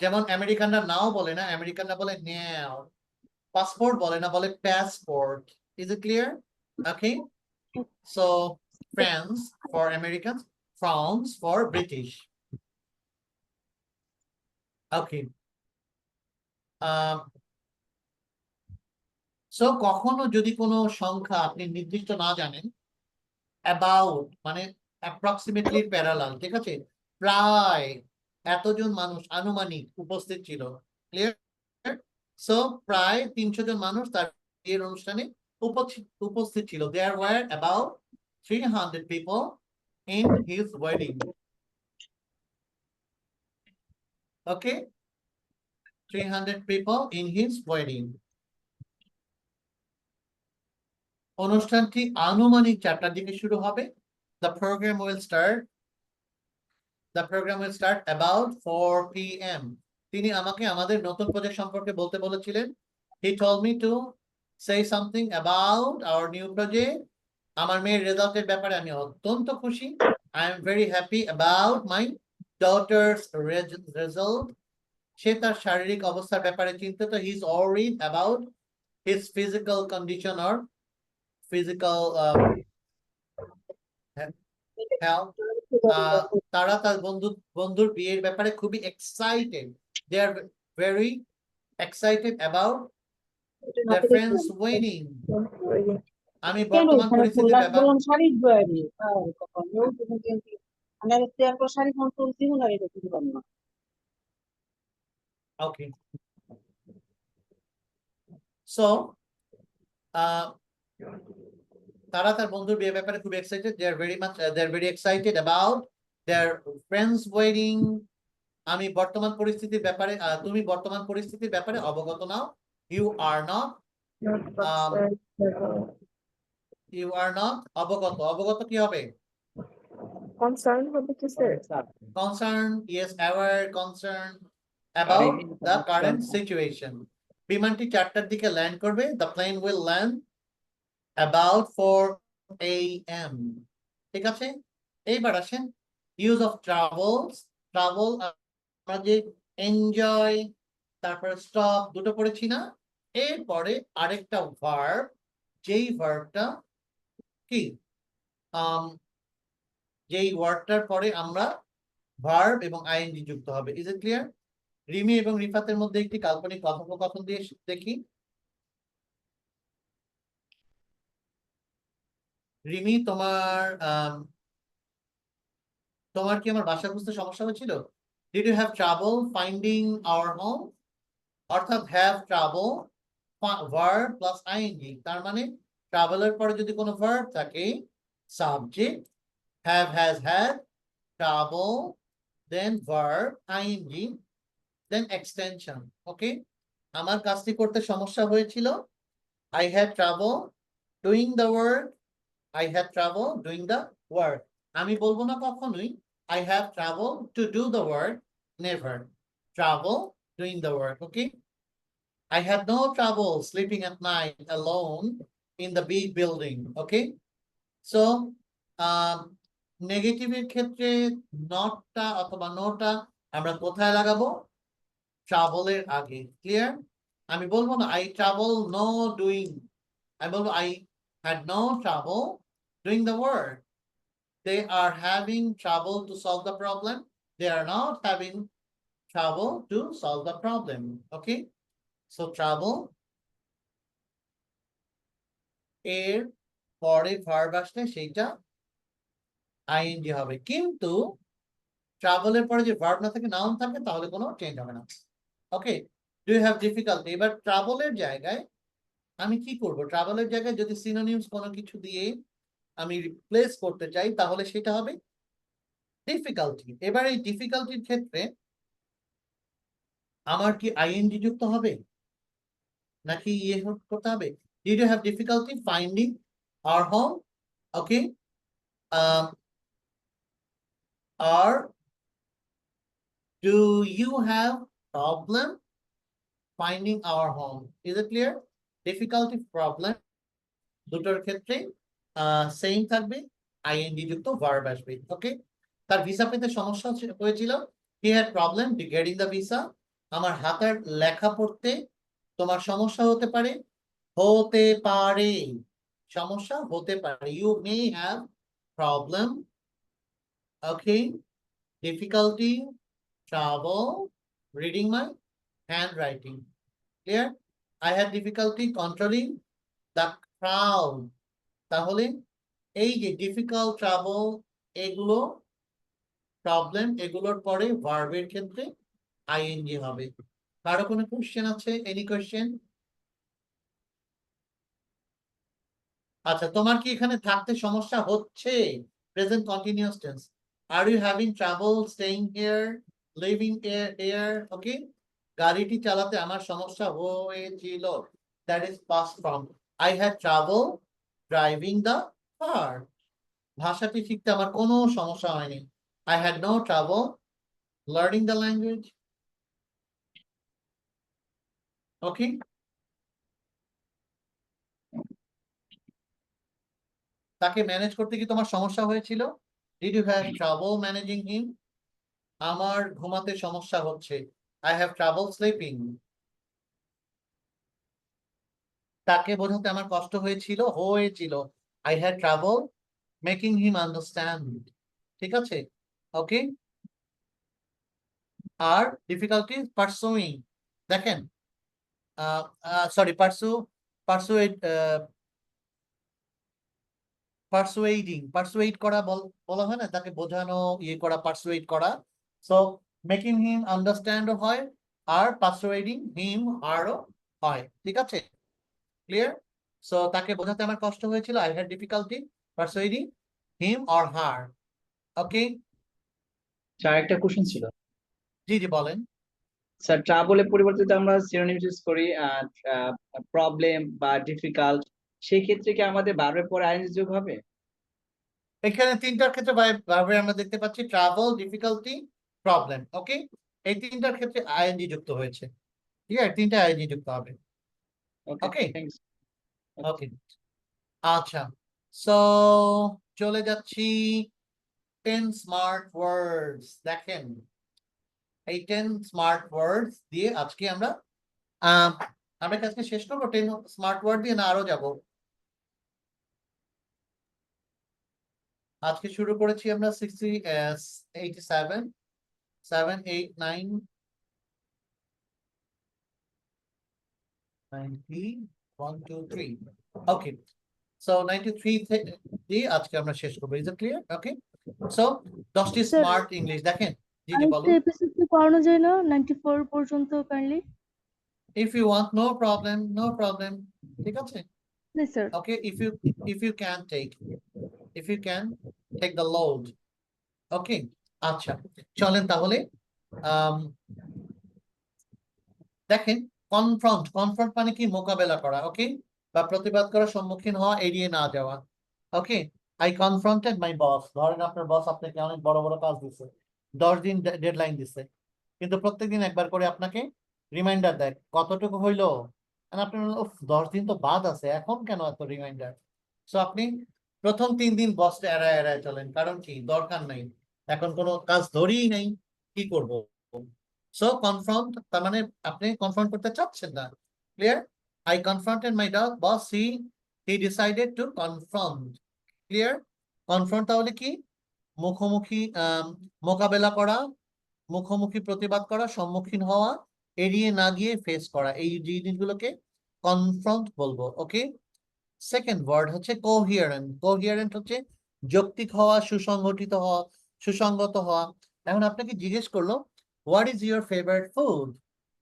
S1: যেমন আমেরিকানরা নাও বলে না, আমেরিকানরা বলে নাও। পাসপোর্ট বলে না, বলে passport. Is it clear? Okay. So France for Americans, France for British. Okay. So কখনো যদি কোনো সংখ্যা আপনি নির্দিষ্ট না জানেন, about মানে approximately parallel, ঠিক আছে, প্রায় এতজন মানুষ আনুমানিক উপস্থিত ছিল। ক্লিয়ার? সো প্রায় 300 জন মানুষ তার বিয়ের অনুষ্ঠানে উপস্থিত ছিল। There were about 300 people in his wedding. Okay, 300 people in his wedding. অনুষ্ঠানটি আনুমানিক 4টার দিকে শুরু হবে। The program will start about 4 p.m. তিনি আমাকে আমাদের নতুন প্রজেক্ট সম্পর্কে বলতে বলেছিলেন। He told me to say something about our new project. আমার মেয়ের রেজাল্টের ব্যাপারে আমি অত্যন্ত খুশি। I am very happy about my daughter's result. সে তার শারীরিক অবস্থার ব্যাপারে চিন্তিত। He is worried about his physical condition or physical health. তারা তার বন্ধুর বিয়ের ব্যাপারে খুবই excited. They are very excited about their friend's wedding. আমি বর্তমান পরিস্থিতির ব্যাপারে Okay. So, তারা তার বন্ধুর বিয়ের ব্যাপারে খুব excited. They are very excited about their friend's wedding. আমি বর্তমান পরিস্থিতির ব্যাপারে, তুমি বর্তমান পরিস্থিতির ব্যাপারে অবগত নাও। You are not অবগত। অবগত কি হবে?
S3: কনসার্ন হবে কি sir?
S1: Concern, yes, aware, concern about the current situation. বিমানটি 4টার দিকে ল্যান্ড করবে। The plane will land about 4 a.m. ঠিক আছে, এইবার আসেন use of travels. ট্রাভেল আমরা যে এনজয়, তারপর স্টপ দুটো পড়েছি না, এরপরে আরেকটা ভার্ব, যেই ভার্বটা কি যেই ওয়ার্ডটার পরে আমরা ভার্ব এবং আইএনজি যুক্ত হবে। Is it clear? রিমি এবং রিফাতের মধ্যে একটি কাল্পনিক কথোপকথন দিয়ে দেখি। রিমি, তোমার কি আমার বাসা খুঁজতে সমস্যা হয়েছিল? Did you have trouble finding our home? অর্থাৎ have trouble, verb plus ing, তার মানে ট্রাভেলের পরে যদি কোনো ভার্ব থাকে, subject, have, has, had, trouble, then verb, ing, then extension. Okay, আমার কাজটি করতে সমস্যা হয়েছিল। I had trouble doing the work. I had trouble doing the work. আমি বলবো না কখনোই I have trouble to do the work. Never. Trouble doing the work. Okay. I had no trouble sleeping at night alone in the big building. Okay. So, নেগেটিভের ক্ষেত্রে নটটা অথবা নোটা আমরা কোথায় লাগাবো? ট্রাভেলের আগে। ক্লিয়ার? আমি বলবো না I travel no doing, আমি বলবো I had no trouble doing the work. They are having trouble to solve the problem. They are not having trouble to solve the problem. Okay. So trouble এর পরে verb আসলে সেইটা ING হবে, কিন্তু ট্রাভেলের পরে যে ভার্ব না থাকে নাউন থাকে তাহলে কোনো চেঞ্জ হবে না। ওকে, ডু ইউ হ্যাভ ডিফিকাল্টি? এবার ট্রাভেলের জায়গায় আমি কি করব? ট্রাভেলের জায়গায় যদি সিনোনিমস কোনো কিছু দিয়ে আমি রিপ্লেস করতে চাই তাহলে সেটা হবে ডিফিকাল্টি। এবার এই ডিফিকাল্টির ক্ষেত্রে আমার কি আইএনজি যুক্ত হবে নাকি ইয়ে করতে হবে? Did you have difficulty finding our home? Okay. Or do you have problem finding our home? Is it clear? Difficulty, problem দুটোর ক্ষেত্রে সেম থাকবে, আইএনজি যুক্ত ভার্ব আসবে। ওকে, তার ভিসা পেতে সমস্যা হয়েছিল, he had problem getting the visa. আমার হাতের লেখা পড়তে তোমার সমস্যা হতে পারে, সমস্যা হতে পারে, you may have problem. Okay, difficulty, trouble reading my handwriting. Clear? I had difficulty controlling the crowd. তাহলে এই যে ডিফিকাল্ট, ট্রাবল, এগুলো প্রবলেম, এগুলোর পরে ভার্বের ক্ষেত্রে আইএনজি হবে। কারো কোনো কোশ্চেন আছে? Any question? আচ্ছা, তোমার কি এখানে থাকতে সমস্যা হচ্ছে? Present continuous tense. Are you having trouble staying here, living here? Okay, গাড়িটি চালাতে আমার সমস্যা হয়েছিল, that is past form. I had trouble driving the car. ভাষাটি শিখতে আমার কোনো সমস্যা হয়নি, I had no trouble learning the language. Okay, তাকে ম্যানেজ করতে কি তোমার সমস্যা হয়েছিল? Did you have trouble managing him? আমার ঘুমাতে সমস্যা হচ্ছে, আই হ্যাভ ট্রাবল স্লিপিং। তাকে বোঝাতে আমার কষ্ট হয়েছিল, I had trouble making him understand. ঠিক আছে? ওকে, আর ডিফিকাল্টি পারসুইং, দেখেন সরি পারসুয়েড করা বলা হয় না, তাকে বোঝানো, ইয়ে করা, পারসুয়েড করা। সো মেকিং হিম আন্ডারস্ট্যান্ড হয়, আর পারসুয়েডিং হিম আরও হয়। ঠিক আছে? ক্লিয়ার? সো তাকে বোঝাতে আমার কষ্ট হয়েছিল, I had difficulty persuading him or her. Okay,
S5: sir একটা কোশ্চেন ছিল।
S1: জি জি বলেন।
S5: স্যার ট্রাবলের পরিবর্তে যদি আমরা সিনোনিম ইউজ করি প্রবলেম বা ডিফিকাল্ট, সেই ক্ষেত্রে কি আমাদের ভার্বের পরে আইএনজি যোগ হবে?
S1: এখানে তিনটার ক্ষেত্রে ভার্বে আমরা দেখতে পাচ্ছি ট্রাভেল, ডিফিকাল্টি, প্রবলেম। ওকে, এই তিনটার ক্ষেত্রে আইএনজি যুক্ত হয়েছে। ঠিক আছে, তিনটা আইএনজি যুক্ত হবে। ওকে,
S5: থ্যাঙ্কস।
S1: ওকে, আচ্ছা, সো চলে যাচ্ছি 10 স্মার্ট ওয়ার্ডস। দেখেন, এই 10 স্মার্ট ওয়ার্ডস দিয়ে আজকে আমরা কি আজকে শেষ করবো 10 স্মার্ট ওয়ার্ড দিয়ে, না আরো যাব? আজকে শুরু করেছি আমরা 87, 7, 8, 9, 90, 1, 2, 3. Okay, so 93 দিয়ে আজকে আমরা শেষ করবো। Is it clear? Okay, so 10টি
S9: Sir,
S1: স্মার্ট ইংলিশ দেখেন। জি জি
S9: আরেকটা
S1: বলুন।
S9: এপিসোড কি করানো যায় না 94 পর্যন্ত kindly?
S1: If you want, no problem, no problem. ঠিক আছে?
S9: Please sir.
S1: Okay, if you can take the load. Okay, আচ্ছা, চলেন তাহলে দেখেন, কনফ্রন্ট মানে কি? মোকাবেলা করা। ওকে, বা প্রতিবাদ করা, সম্মুখীন হওয়া, এড়িয়ে না যাওয়া। ওকে, আই কনফ্রন্টেড মাই বস। ধরেন আপনার বস আপনাকে অনেক বড় বড় কাজ দিচ্ছে, 10 দিন ডেডলাইন দিচ্ছে, কিন্তু প্রত্যেকদিন একবার করে আপনাকে রিমাইন্ডার দেয় কতটুকু হইলো, আর আপনি বললেন, উফ 10 দিন তো বাদ আছে, এখন কেন এত রিমাইন্ডার? সো আপনি প্রথম 3 দিন বসটা এড়ায় এড়ায় চলেন, কারণ কি দরকার নাই, এখন কোনো কাজ ধরেই নাই, কি করব? সো কনফ্রন্ট, তার মানে আপনি কনফ্রন্ট করতে চাচ্ছেন না। Clear? I confronted my boss. He decided to confront. Clear? Confront তাহলে কি? মুখোমুখি মোকাবেলা করা, মুখোমুখি প্রতিবাদ করা, সম্মুখীন হওয়া, এড়িয়ে না গিয়ে ফেস করা, এই জিনিসগুলোকে কনফ্রন্ট বলবো। ওকে, সেকেন্ড ওয়ার্ড হচ্ছে কোহিয়ারেন্ট। কোহিয়ারেন্ট হচ্ছে যৌক্তিক হওয়া, সুসংগঠিত হওয়া, সুসংগত হওয়া। এখন আপনাকে জিজ্ঞেস করলো what is your favourite food,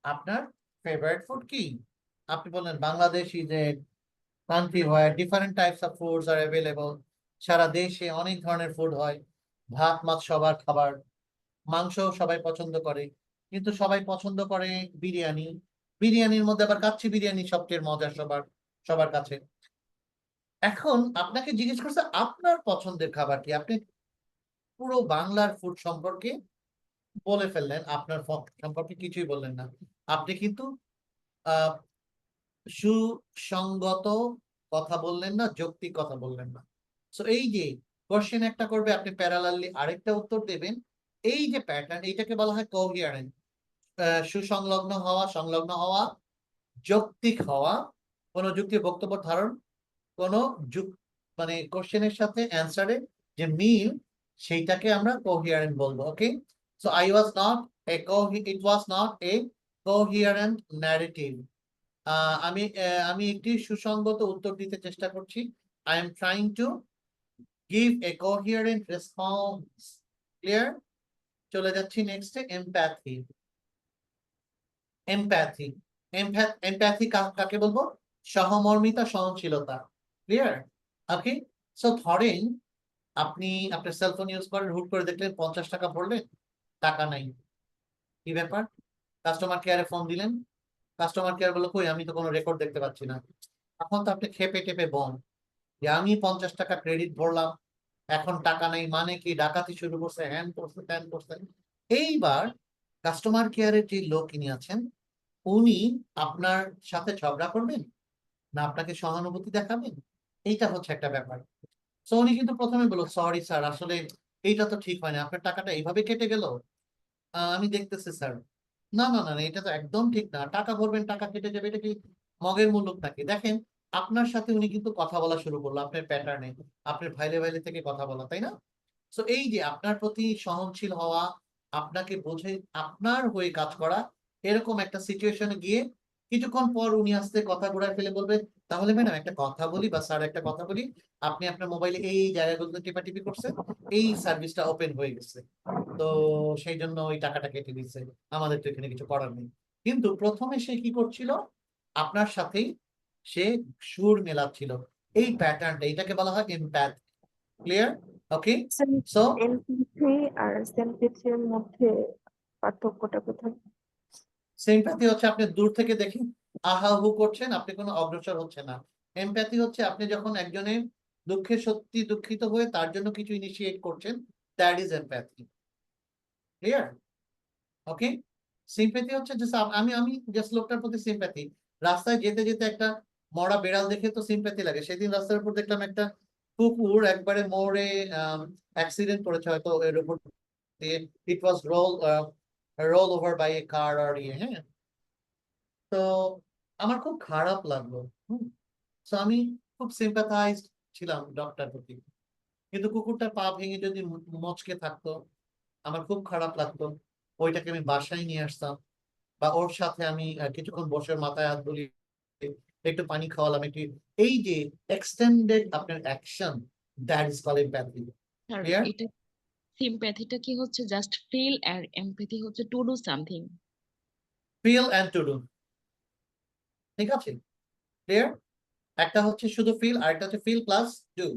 S1: আপনার ফেভারিট ফুড কি? আপনি বললেন Bangladesh is a country where different types of foods are available. সারা দেশে অনেক ধরনের ফুড হয়, ভাত মাছ সবার খাবার, মাংস সবাই পছন্দ করে, কিন্তু সবাই পছন্দ করে বিরিয়ানি। বিরিয়ানির মধ্যে আবার কাচ্চি বিরিয়ানি সবচেয়ে মজার সবার সবার কাছে। এখন আপনাকে জিজ্ঞেস করছে আপনার পছন্দের খাবার কি, আপনি পুরো বাংলার ফুড সম্পর্কে বলে ফেললেন, আপনার সম্পর্কে কিছুই বললেন না। আপনি কিন্তু আহ সুসংগত কথা বললেন না, যৌক্তিক কথা বললেন না। সো এই যে কোশ্চেন একটা করবে, আপনি প্যারালালি আরেকটা উত্তর দেবেন, এই যে প্যাটার্ন, এইটাকে বলা হয় কোহিয়ারেন্ট। সুসংলগ্ন হওয়া, সংলগ্ন হওয়া, যৌক্তিক হওয়া, কোন যুক্তি বক্তব্য ধারণ, কোন মানে কোশ্চেনের সাথে অ্যান্সারে যে মিল, সেইটাকে আমরা কোহিয়ারেন্ট বলবো। ওকে, so it was not a coherent narrative. আমি একটি সুসংগত উত্তর দিতে চেষ্টা করছি। I am trying to give a coherent response. Clear? চলে যাচ্ছি নেক্সটে, এমপ্যাথি। এমপ্যাথি এমপ্যাথি কাকে বলবো? সহমর্মিতা, সহনশীলতা। ক্লিয়ার? ওকে, সো ধরেন আপনি আপনার সেলফোন ইউজ করেন, হুট করে দেখলেন 50 টাকা ভরলেন, টাকা নাই, কি ব্যাপার? কাস্টমার কেয়ারে ফোন দিলেন, কাস্টমার কেয়ার বললো কই আমি তো কোনো রেকর্ড দেখতে পাচ্ছি না। এখন তো আপনি খেপে টেপে বন যে আমি 50 টাকা ক্রেডিট ভরলাম, এখন টাকা নেই, মানে কি ডাকাতি শুরু করছে, হ্যান করছে, ত্যান করছে। এইবার কাস্টমার কেয়ারের যে লোক ইনি আছেন, উনি আপনার সাথে ঝগড়া করবেন না আপনাকে সহানুভূতি দেখাবেন? এইটা হচ্ছে একটা ব্যাপার। সো উনি কিন্তু প্রথমে বলল সরি স্যার, আসলে এইটা তো ঠিক হয় না, আপনার টাকাটা এইভাবে কেটে গেল, আমি দেখতেছি স্যার। না না না না, এটা তো একদম ঠিক না, টাকা ভরবেন টাকা কেটে যাবে, এটা কি মগের মূল্য থাকে? দেখেন আপনার সাথে উনি কিন্তু কথা বলা শুরু করলো আপনার প্যাটার্নে, আপনার ভাইলে ভাইলে থেকে কথা বলা, তাই না? সো এই যে আপনার প্রতি সহনশীল হওয়া, আপনাকে বোঝে, আপনার হয়ে কাজ করা, এরকম একটা সিচুয়েশনে গিয়ে কিছুক্ষণ পর উনি আসতে কথা ঘুরায় ফেলে বলবে তাহলে ম্যাডাম একটা কথা বলি, বা স্যার একটা কথা বলি, আপনি আপনার মোবাইলে এই জায়গাগুলোতে টিপাটিপি করছেন, এই সার্ভিসটা ওপেন হয়ে গেছে, তো সেই জন্য ওই টাকাটা কেটে দিচ্ছে, আমাদের তো এখানে কিছু করার নেই। কিন্তু প্রথমে সে কি করছিল, আপনার সাথেই সে সুর মেলাচ্ছিল, এই প্যাটার্নটা, এটাকে বলা হয় empathy. Clear? Okay, so
S3: empathy আর সিম্প্যাথির মধ্যে পার্থক্যটা কোথায়?
S1: সিম্প্যাথি হচ্ছে আপনি দূর থেকে দেখে আহা হু করছেন, আপনি কোনো অগ্রসর হচ্ছে না। এমপ্যাথি হচ্ছে আপনি যখন একজনের দুঃখে সত্যি দুঃখিত হয়ে তার জন্য কিছু ইনিশিয়েট করছেন, that is empathy. Clear? Okay, sympathy হচ্ছে যে আমি আমি জাস্ট লোকটার প্রতি সিম্প্যাথি। রাস্তায় যেতে যেতে একটা মরা বেড়াল দেখে তো সিম্প্যাথি লাগে। সেদিন রাস্তার উপর দেখলাম একটা কুকুর একবারে মোড়ে অ্যাক্সিডেন্ট করেছে, হয়তো এর উপর দিয়ে ইট ওয়াজ রোল ওভার বাই এ কার আর হ্যাঁ, তো আমার খুব খারাপ লাগলো। তো আমি খুব সিম্প্যাথাইজড ছিলাম ডক্টর প্রতি, কিন্তু কুকুরটার পা ভেঙে যদি মচকে থাকতো আমার খুব খারাপ লাগতো। ওইটাকে আমি বাসায় নিয়ে আসতাম, বা ওর সাথে আমি কিছুক্ষণ বসে ওর মাথায় হাত বুলিয়ে একটু পানি খাওয়ালাম, একটু, এই যে এক্সটেন্ডেড আপনার action, that is called empathy.
S10: Sir
S1: clear?
S10: এটা সিম্প্যাথিটা কি হচ্ছে জাস্ট ফিল আর এমপ্যাথি হচ্ছে to do something.
S1: Feel and to do, ঠিক আছে? ক্লিয়ার? একটা হচ্ছে শুধু ফিল, আর একটা হচ্ছে ফিল প্লাস ডু।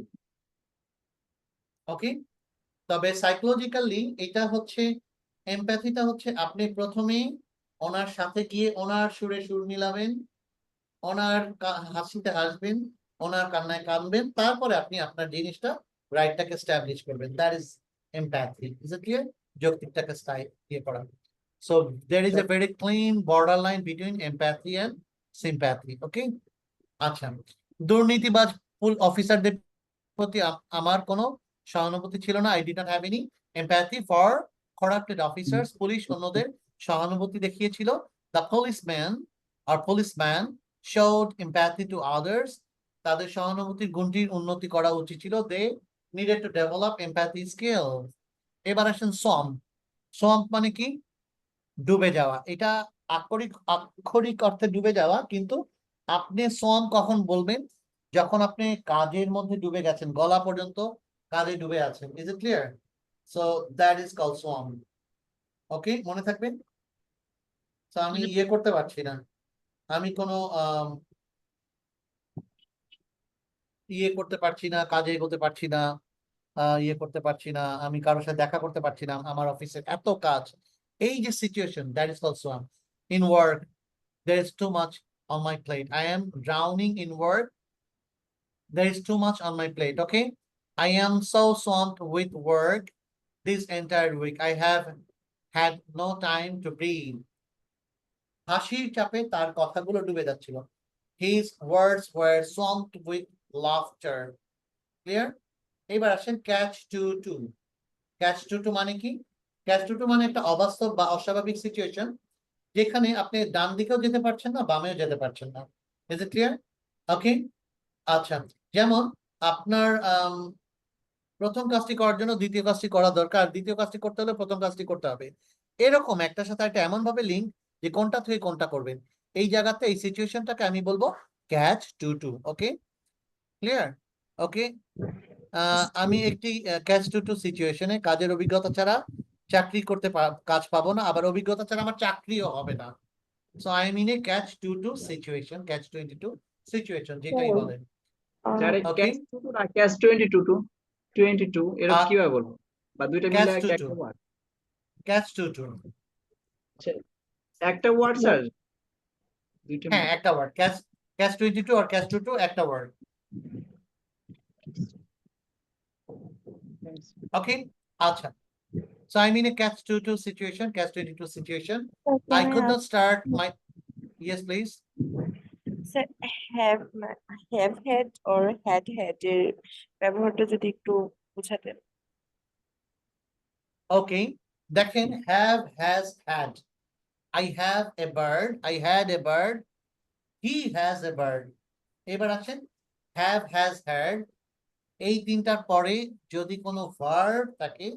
S1: ওকে, তবে সাইকোলজিক্যালি এটা হচ্ছে, এমপ্যাথিটা হচ্ছে আপনি প্রথমেই ওনার সাথে গিয়ে ওনার সুরে সুর মিলাবেন, ওনার হাসিতে হাসবেন, ওনার কান্নায় কাঁদবেন, তারপরে আপনি আপনার জিনিসটা রাইটটাকে এস্টাবলিশ করবেন, that is empathy. Is it clear? যৌক্তিকটাকে ইয়ে করা। So there is a very clean borderline between empathy and sympathy. Okay? আচ্ছা, দুর্নীতিবাজ অফিসারদের প্রতি আমার কোনো সহানুভূতি ছিল না। I did not have any empathy for corrupted officers. Police অন্যদের সহানুভূতি দেখিয়েছিল। The policeman showed empathy to others. তাদের সহানুভূতির গুণটির উন্নতি করা উচিত ছিল। They needed to develop empathy skills. এবার আসেন swamp মানে কি? ডুবে যাওয়া। এটা আক্ষরিক অর্থে ডুবে যাওয়া, কিন্তু আপনি swamp কখন বলবেন? যখন আপনি কাজের মধ্যে ডুবে গেছেন, গলা পর্যন্ত কাজে ডুবে আছেন। Is it clear? So that is called swamp. Okay, মনে থাকবে? So আমি ইয়ে করতে পারছি না, আমি কোনো ইয়ে করতে পারছি না, কাজে এগোতে পারছি না, ইয়ে করতে পারছি না, আমি কারোর সাথে দেখা করতে পারছি না, আমার অফিসের এত কাজ। এই যে situation, that is called swamp. In work, there is too much on my plate. I am drowning in work. There is too much on my plate. Okay, I am so swamped with work this entire week. I have had no time to breathe. হাসির চাপে তার কথাগুলো ডুবে যাচ্ছিল। His words were swamped with laughter. Clear? এবার আসেন catch-22. Catch-22 মানে কি? Catch-22 মানে একটা অবাস্তব বা অস্বাভাবিক সিচুয়েশন, যেখানে আপনি ডান দিকেও যেতে পারছেন না, বামেও যেতে পারছেন না। Is it clear? Okay? আচ্ছা, যেমন আপনার প্রথম কাজটি করার জন্য দ্বিতীয় কাজটি করা দরকার, দ্বিতীয় কাজটি করতে হলে প্রথম কাজটি করতে হবে। এরকম একটার সাথে একটা এমন ভাবে লিঙ্ক যে কোনটা থেকে কোনটা করবেন। এই জায়গাতে এই সিচুয়েশনটাকে আমি বলবো catch-22. ওকে, ক্লিয়ার? ওকে, আমি একটি catch-22 সিচুয়েশনে কাজের অভিজ্ঞতা ছাড়া চাকরি করতে কাজ পাবো না, আবার অভিজ্ঞতা ছাড়া আমার চাকরিও হবে না। So I mean a catch-22 situation, catch-22 situation যেটাই বলেন।
S5: যারে
S1: Okay.
S5: catch-22 না catch-22 এরকম কিভাবে বলবো? বা দুইটা মিলে
S1: catch-22
S5: একটা ওয়ার্ড?
S1: catch-22
S5: একটা ওয়ার্ড স্যার? দুইটা
S1: হ্যাঁ,
S5: মিলে
S1: একটা ওয়ার্ড। catch-22 আর catch-22 একটা ওয়ার্ড। ওকে, আচ্ছা। So I'm in a catch-22 situation, catch-22 situation. I could not start my. Yes, please.
S3: Sir have had or had এর ব্যবহারটা যদি একটু বোঝাতেন।
S1: Okay, দেখেন, have, has, had. I have a bird, I had a bird, he has a bird. এবার আছেন have, has, had. এই তিনটার পরে যদি কোনো verb থাকে,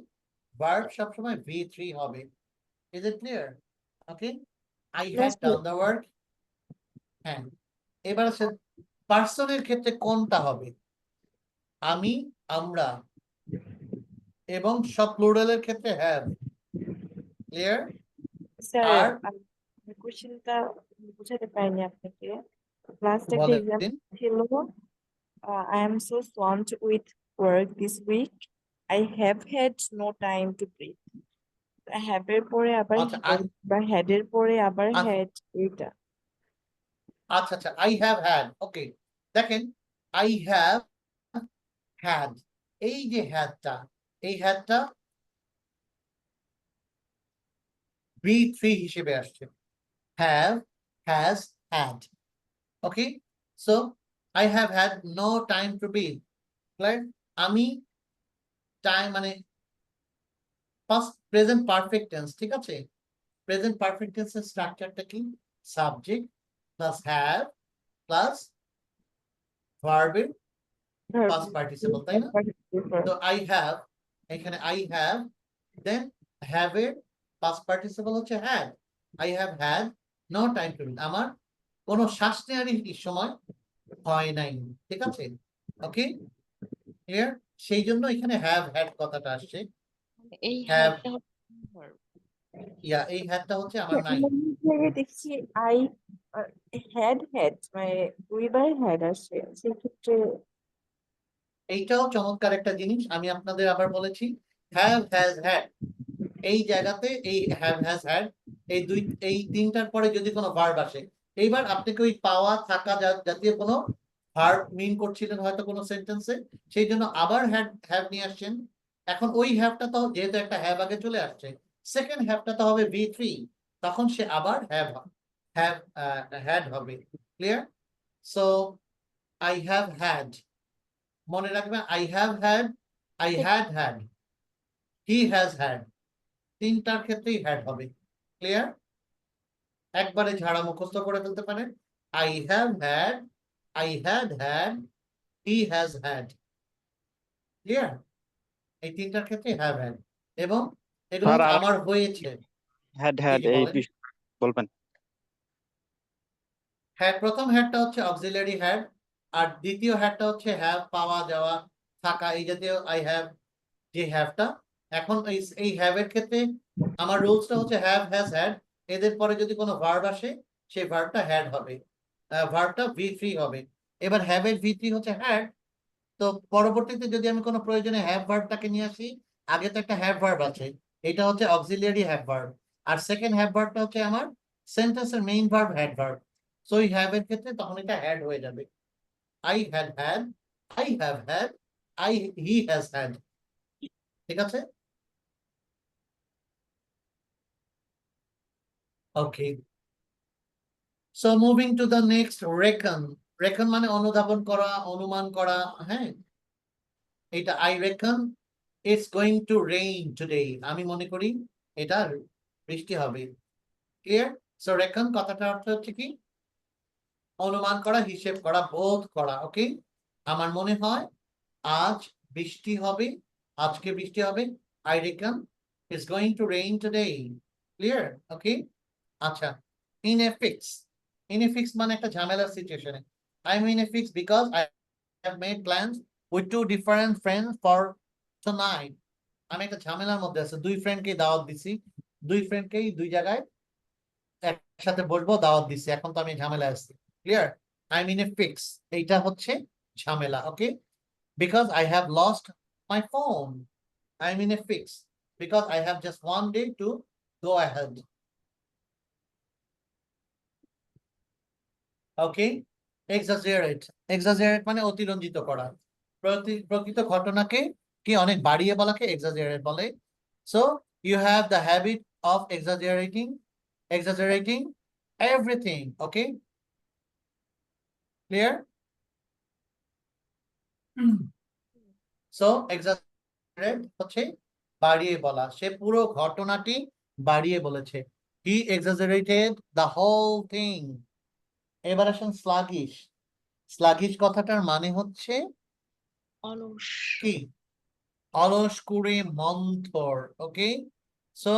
S1: verb সবসময় V3 হবে। Is it clear? Okay, I had done the work. হ্যাঁ, এবার আছে পার্সনের ক্ষেত্রে কোনটা হবে? আমি, আমরা, এবং সব প্লুরালের ক্ষেত্রে have. Clear?
S3: স্যার
S1: আর
S3: কোশ্চেনটা বুঝাতে পারিনি আপনাকে। লাস্ট একটা
S1: বলেন।
S3: এক্সাম্পল ছিল I am so swamped with work this week. I have had no time to breathe. have এর পরে আবার
S1: আচ্ছা,
S3: had বা had এর পরে আবার
S1: আচ্ছা।
S3: had এটা।
S1: আচ্ছা আচ্ছা, I have had. ওকে, দেখেন, I have had, এই যে হ্যাডটা, এই হ্যাডটা V3 হিসেবে আসছে। Have, has, had. Okay, so I have had no time to breathe. Right? আমি টাইম মানে past present perfect tense, ঠিক আছে? প্রেজেন্ট পারফেক্ট টেন্সের স্ট্রাকচারটা কি? সাবজেক্ট প্লাস হ্যাভ প্লাস ভার্বের পাস্ট পার্টিসিপল, তাই না? তো আই হ্যাভ, এখানে আই হ্যাভ, দেন হ্যাভ এর পাস্ট পার্টিসিপল হচ্ছে had. I have had no time to breathe, আমার কোনো শ্বাস নেওয়ার সময় হয় নাই, ঠিক আছে? Okay, clear? সেই জন্য এখানে হ্যাভ হ্যাড কথাটা আসছে।
S10: এই
S1: Have.
S10: হ্যাডটা হচ্ছে verb।
S1: ইয়া, এই হ্যাডটা হচ্ছে আমার নাই।
S3: দেখছি I had মানে দুইবার had আসে, সেক্ষেত্রে
S1: এইটাও চমৎকার একটা জিনিস, আমি আপনাদের আবার বলেছি have, has, had, এই জায়গাতে এই have, has, had, এই তিনটার পরে যদি কোনো ভার্ব আসে, এইবার আপনাকে ওই পাওয়া থাকা জাতীয় কোনো ভার্ব মিন করছিলেন হয়তো কোনো সেন্টেন্সে, সেই জন্য আবার have নিয়ে আসছেন। এখন ওই হ্যাভটা তো যেহেতু একটা হ্যাভ আগে চলে আসছে, সেকেন্ড হ্যাভটা তো হবে V3, তখন সে আবার হ্যাড হবে। Clear? So I have had, মনে রাখবে I have had, I had had, he has had, তিনটার ক্ষেত্রেই হ্যাড হবে। ক্লিয়ার? একবারে ঝাড়া মুখস্থ করে ফেলতে পারেন, I have had, I had had, he has had। Clear? এই তিনটার ক্ষেত্রে হ্যাভ হ্যাড, এবং এগুলো
S2: স্যার,
S1: হচ্ছে
S2: আর
S1: আমার হয়েছে।
S2: হ্যাড
S1: জি,
S2: হ্যাড
S1: জি,
S2: এই
S1: বলেন।
S2: বলবেন।
S1: হ্যাঁ, প্রথম হ্যাডটা হচ্ছে অক্সিলারি হ্যাড, আর দ্বিতীয় হ্যাডটা হচ্ছে হ্যাভ, পাওয়া যাওয়া, থাকা, এই জাতীয় আই হ্যাভ, যে হ্যাভটা। এখন এই হ্যাভ এর ক্ষেত্রে আমার রুলসটা হচ্ছে হ্যাভ, হ্যাজ, হ্যাড, এদের পরে যদি কোনো ভার্ব আসে সেই ভার্বটা হ্যাড হবে, ভার্বটা V3 হবে। এবার হ্যাভ এর V3 হচ্ছে হ্যাড, তো পরবর্তীতে যদি আমি কোনো প্রয়োজনে হ্যাভ ভার্বটাকে নিয়ে আসি, আগে তো একটা হ্যাভ ভার্ব আছে, এটা হচ্ছে অক্সিলিয়ারি হ্যাভ ভার্ব, আর সেকেন্ড হ্যাভ ভার্বটা হচ্ছে আমার সেন্টেন্সের main verb had verb. So এই হ্যাভ এর ক্ষেত্রে তখন এটা হ্যাড হয়ে যাবে। I had had, I have had, he has had। ঠিক আছে? Okay, so moving to the next, reckon। reckon মানে অনুধাবন করা, অনুমান করা। হ্যাঁ, এটা I reckon it's going to rain today, আমি মনে করি এটা বৃষ্টি হবে। ক্লিয়ার? সো reckon কথাটার অর্থ হচ্ছে কি? অনুমান করা, হিসেব করা, বোধ করা। ওকে, আমার মনে হয় আজ বৃষ্টি হবে, আজকে বৃষ্টি হবে, I reckon it's going to rain today। Clear? Okay, আচ্ছা, in a fix। in a fix মানে একটা ঝামেলার সিচুয়েশনে, I'm in a fix because I have made plans with two different friends for tonight। আমি একটা ঝামেলার মধ্যে আছি, দুই ফ্রেন্ডকে দাওয়াত দিছি, দুই ফ্রেন্ডকেই দুই জায়গায় একসাথে বসবো, দাওয়াত দিছি, এখন তো আমি ঝামেলায় আছি। Clear? I'm in a fix, এইটা হচ্ছে ঝামেলা। ওকে, because I have lost my phone, I'm in a fix because I have just one day to go ahead। Okay, exaggerate। exaggerate মানে অতিরঞ্জিত করা, প্রকৃত ঘটনাকে কি অনেক বাড়িয়ে বলাকে exaggerate বলে। So you have the habit of exaggerating everything। Okay, clear? So exaggerate হচ্ছে বাড়িয়ে বলা, সে পুরো ঘটনাটি বাড়িয়ে বলেছে, he exaggerated the whole thing। এবার আসেন sluggish। sluggish কথাটার মানে হচ্ছে
S10: অলস।
S1: কি? অলস করে, মন্থর। Okay, so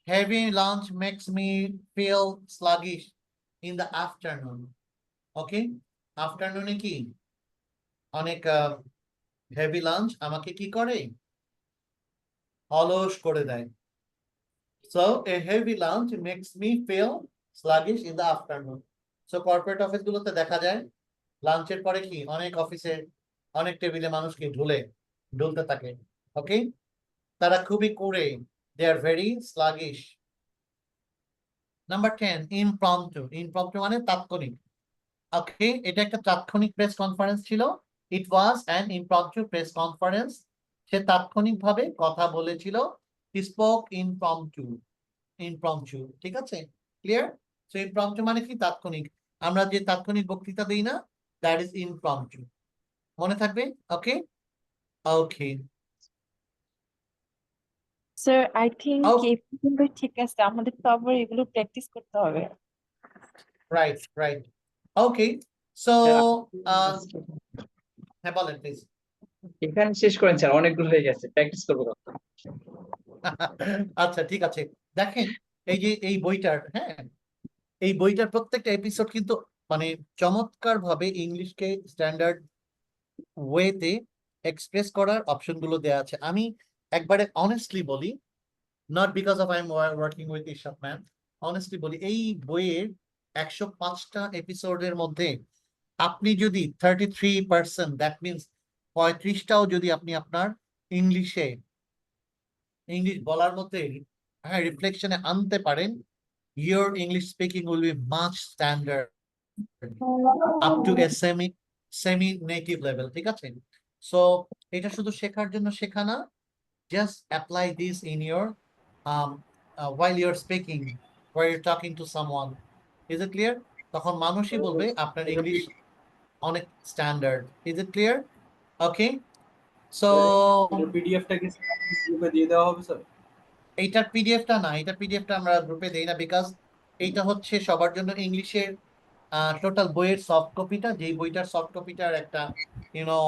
S1: heavy lunch makes me feel sluggish in the afternoon। Okay, আফটারনুনে কি অনেক হেভি লাঞ্চ আমাকে কি করে? অলস করে দেয়। So a heavy lunch makes me feel sluggish in the afternoon। So corporate office গুলোতে দেখা যায় লাঞ্চের পরে কি অনেক অফিসে অনেক টেবিলে মানুষ কি ঢুলতে থাকে। ওকে, তারা খুবই কুড়ে, they are very sluggish। Number 10, impromptu। impromptu মানে তাৎক্ষণিক। ওকে, এটা একটা তাৎক্ষণিক প্রেস কনফারেন্স ছিল, ইট was an impromptu press conference. সে তাৎক্ষণিকভাবে কথা বলেছিল, হি স্পোক ইমপ্রম্পটু। ঠিক আছে? ক্লিয়ার? সো ইমপ্রম্পটু মানে কি? তাৎক্ষণিক। আমরা যে তাৎক্ষণিক বক্তৃতা দিই না, দ্যাট ইজ ইমপ্রম্পটু। মনে থাকবে? ওকে, ওকে,
S3: স্যার আই থিঙ্ক
S1: ওকে,
S3: এই পর্যন্ত ঠিক আছে, আমাদের তো আবার এগুলো প্র্যাকটিস করতে হবে।
S1: Right, right. Okay, so
S5: sir,
S1: হ্যাঁ বলেন প্লিজ।
S5: এখানে শেষ করেন স্যার, অনেকগুলো হয়ে গেছে, প্র্যাকটিস করবো কখন?
S1: আচ্ছা, ঠিক আছে। দেখেন, এই যে এই বইটার, হ্যাঁ, এই বইটার প্রত্যেকটা এপিসোড কিন্তু মানে চমৎকার ভাবে ইংলিশকে স্ট্যান্ডার্ড ওয়েতে এক্সপ্রেস করার অপশন গুলো দেওয়া আছে। আমি একবারে অনেস্টলি বলি, not because of I am working with Ershad ma'am, honestly বলি, এই বইয়ের 105টা এপিসোডের মধ্যে আপনি যদি 33%, দ্যাট মিনস 35টাও যদি আপনি আপনার ইংলিশ বলার মধ্যে, হ্যাঁ, রিফ্লেকশনে আনতে পারেন, your English speaking will be much standard up to a semi native level। ঠিক আছে? সো এটা শুধু শেখার জন্য শেখা না, just apply this in your while you're speaking, while you're talking to someone. Is it clear? তখন মানুষই বলবে আপনার ইংলিশ অনেক standard. Is it clear? Okay. So
S11: পিডিএফটা কি গ্রুপে দিয়ে দেওয়া হবে স্যার?
S1: এইটার পিডিএফটা না, এটার পিডিএফটা আমরা গ্রুপে দেই না, বিকজ এইটা হচ্ছে সবার জন্য ইংলিশের টোটাল বইয়ের সফট কপিটা, যেই বইটার সফট কপিটার একটা ইউনো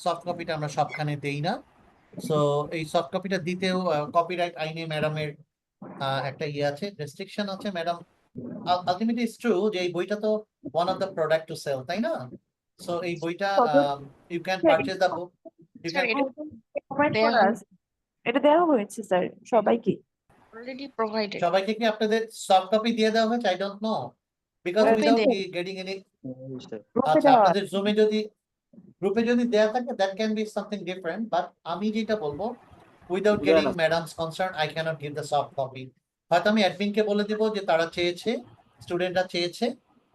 S1: সফট কপিটা আমরা সবখানে দেই না। সো এই সফট কপিটা দিতেও কপিরাইট আইনে ম্যাডামের একটা ইয়ে আছে, রেস্ট্রিকশন আছে। ম্যাডাম আলটিমেটলি ইটস ট্রু যে এই বইটা তো one of the product to sell, তাই না? সো এই বইটা you can purchase the book, you
S10: sir
S1: can
S10: এটা
S3: Provide
S10: দেয়া
S3: করা আছে। এটা দেওয়া হয়েছে স্যার সবাইকে।
S10: Already provided.
S1: সবাইকে কি আপনাদের সফট কপি দিয়ে দেওয়া হয়েছে? I don't know, because
S10: Group এ
S1: উইদাউট
S10: দেয়া।
S1: Getting any.
S3: গ্রুপে
S1: আচ্ছা,
S3: দেওয়া
S1: আপনাদের জুমে যদি গ্রুপে যদি দেয়া থাকে that can be something different, but আমি যেটা বলবো without getting madam's concern I can't give the soft copy. হয়তো আমি অ্যাডমিনকে বলে দিব যে তারা চেয়েছে, স্টুডেন্টরা চেয়েছে,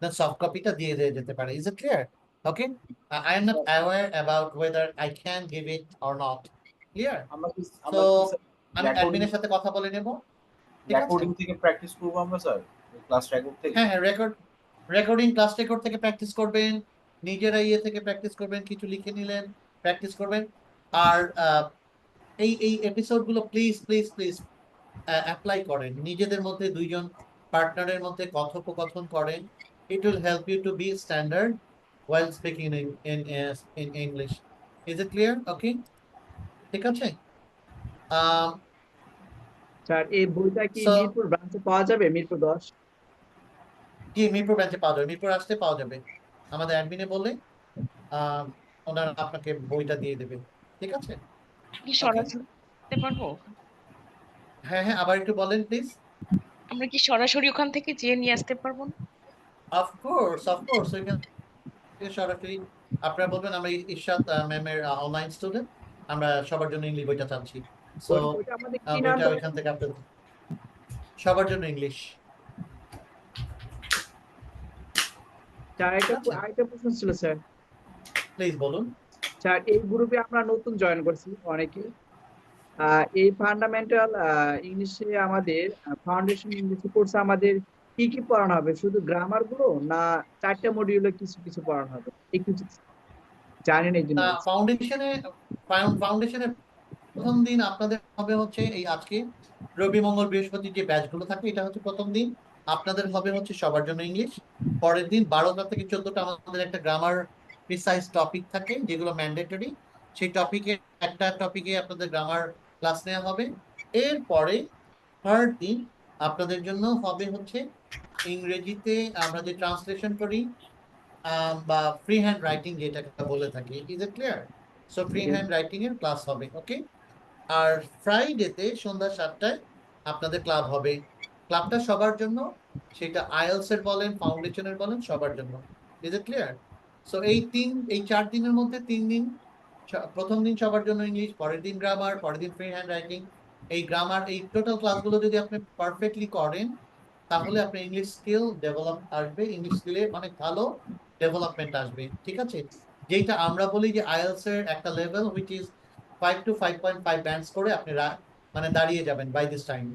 S1: দেন সফট কপিটা দিয়ে যেতে পারে। Is it clear? Okay, I am not aware about weather I can give it or not. Clear?
S11: আমরা কি
S1: তো আমি
S11: রেকর্ডিং
S1: অ্যাডমিনের সাথে কথা বলে নেব, ঠিক আছে?
S11: রেকর্ডিং থেকে প্র্যাকটিস করব আমরা স্যার, ক্লাস রেকর্ড থেকে?
S1: হ্যাঁ, রেকর্ডিং ক্লাস রেকর্ড থেকে প্র্যাকটিস করবেন, নিজেরা ইয়ে থেকে প্র্যাকটিস করবেন, কিছু লিখে নিলেন, প্র্যাকটিস করবেন। আর এই এপিসোড গুলো প্লিজ প্লিজ প্লিজ অ্যাপ্লাই করেন, নিজেদের মধ্যে দুইজন পার্টনারের মধ্যে কথোপকথন করেন। It will help you to be standard while speaking in English. Is it clear? Okay, ঠিক আছে।
S5: স্যার এই বইটা কি
S1: So-
S5: মিরপুর ব্রাঞ্চে পাওয়া যাবে? মিরপুর 10?
S1: জি, মিরপুর ব্রাঞ্চে পাওয়া যাবে, মিরপুর আসতে পাওয়া যাবে। আমাদের অ্যাডমিনে বললে ওনারা আপনাকে বইটা দিয়ে দেবে, ঠিক আছে?
S10: কি সরাসরি করতে পারবো?
S1: হ্যাঁ হ্যাঁ, আবার একটু বলেন প্লিজ।
S10: আমরা কি সরাসরি ওখান থেকে যেয়ে নিয়ে আসতে পারবো না?
S1: অফকোর্স ওইখান থেকে সরাসরি আপনারা বলবেন আমরা ইরশাদ ম্যামের অনলাইন স্টুডেন্ট, আমরা সবার জন্য ইংলিশ বইটা চাচ্ছি। সো
S5: ওইটা আমাদের কি নাম
S1: বইটা ওইখান থেকে আপনাদের সবার জন্য ইংলিশ।
S5: স্যার? আরেকটা প্রশ্ন ছিল স্যার।
S1: প্লিজ বলুন।
S5: স্যার এই গ্রুপে আমরা নতুন জয়েন করছি অনেকে। এই ফান্ডামেন্টাল ইংলিশে আমাদের ফাউন্ডেশন ইংলিশে কোর্সে আমাদের কি কি পড়ানো হবে? শুধু গ্রামার গুলো না 4টা মডিউলে কিছু কিছু পড়ানো হবে? একটু জানেন এই জন্য বলছি।
S1: ফাউন্ডেশনের প্রথম দিন আপনাদের হবে হচ্ছে এই আজকে রবি মঙ্গল বৃহস্পতি যে ব্যাচগুলো থাকে, এটা হচ্ছে প্রথম দিন আপনাদের হবে হচ্ছে সবার জন্য ইংলিশ। পরের দিন 12টা থেকে 14টা আমাদের একটা গ্রামার প্রিসাইজ টপিক থাকে যেগুলো ম্যান্ডেটরি, সেই একটা টপিকে আপনাদের গ্রামার ক্লাস নেওয়া হবে। এরপরে থার্ড দিন আপনাদের জন্য হবে হচ্ছে ইংরেজিতে আমরা যে ট্রান্সলেশন করি বা ফ্রি হ্যান্ড রাইটিং যেটাকে বলে থাকি। Is it clear? So free hand writing এর ক্লাস হবে। ওকে, আর ফ্রাইডেতে সন্ধ্যা 7টায় আপনাদের ক্লাব হবে। ক্লাবটা সবার জন্য, সেটা আইএলস এর বলেন, ফাউন্ডেশনের বলেন, সবার জন্য। Is it clear? সো এই 4 দিনের মধ্যে 3 দিন, প্রথম দিন সবার জন্য ইংলিশ, পরের দিন গ্রামার, পরের দিন ফ্রি হ্যান্ড রাইটিং। এই গ্রামার এই টোটাল ক্লাসগুলো যদি আপনি পারফেক্টলি করেন তাহলে আপনার ইংলিশ স্কিল ডেভেলপ আসবে, ইংলিশ স্কিলে অনেক ভালো ডেভেলপমেন্ট আসবে, ঠিক আছে? যেটা আমরা বলি যে আইএলস এর একটা level which is 5 to 5.5 bands করে আপনি মানে দাঁড়িয়ে যাবেন বাই দিস টাইম।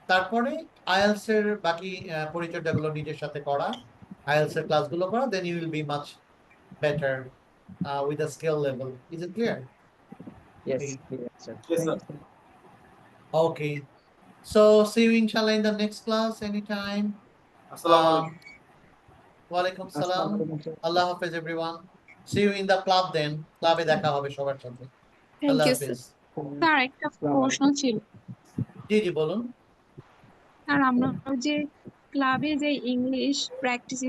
S1: তারপরে আইএলস এর বাকি পরিচর্যাগুলো নিজের সাথে করা, আইএলস এর ক্লাসগুলো করা, then you will be much better with the skill level. Is it clear?
S5: Yes,
S1: Okay.
S5: clear, sir.
S11: Yes,
S5: Thank
S11: sir.
S5: you.
S1: Okay. So see you inshallah in the next class anytime.
S11: আসসালামু আলাইকুম।
S1: Walaikum salam.
S5: আসসালামু আলাইকুম, sir.
S1: Allah Hafiz everyone. See you in the club then. ক্লাবে দেখা হবে সবার সাথে। আল্লাহ হাফিজ।
S10: Sir একটা প্রশ্ন ছিল।
S1: জি বলুন।
S10: স্যার আমরা যে ক্লাবে যে ইংলিশ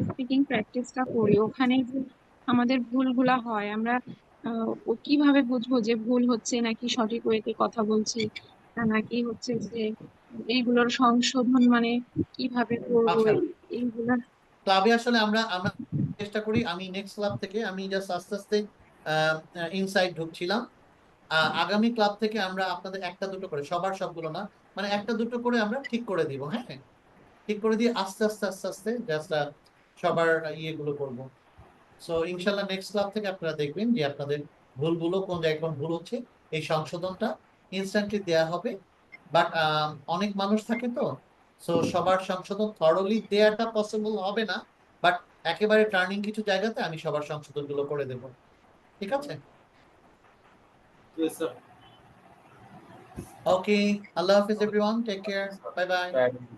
S10: স্পিকিং প্র্যাকটিসটা করি, ওখানে যে আমাদের ভুলগুলা হয়, আমরা কিভাবে বুঝবো যে ভুল হচ্ছে নাকি সঠিক ওয়েতে কথা বলছি, নাকি হচ্ছে যে এইগুলোর সংশোধন মানে কিভাবে করবো
S1: আচ্ছা,
S10: এইগুলা?
S1: ক্লাবে আসলে আমরা চেষ্টা করি, আমি নেক্সট ক্লাব থেকে আমি জাস্ট আস্তে আস্তে ইনসাইড ঢুকছিলাম। আগামী ক্লাব থেকে আমরা আপনাদের একটা দুটো করে, সবার সবগুলো না, মানে একটা দুটো করে আমরা ঠিক করে দিব। হ্যাঁ, ঠিক করে দিয়ে আস্তে আস্তে জাস্ট সবার ইয়েগুলো করবো। সো ইনশাল্লাহ নেক্সট ক্লাব থেকে আপনারা দেখবেন যে আপনাদের ভুলগুলো কোন জায়গায় কোন ভুল হচ্ছে, এই সংশোধনটা ইনস্ট্যান্টলি দেয়া হবে। বাট অনেক মানুষ থাকে তো, সো সবার সংশোধন থরলি দেয়াটা পসিবল হবে না, বাট একেবারে টার্নিং কিছু জায়গাতে আমি সবার সংশোধনগুলো করে দেব। ঠিক আছে?
S11: Yes, sir.
S1: ওকে, আল্লাহ হাফিজ everyone, take care, bye bye.
S2: Bye.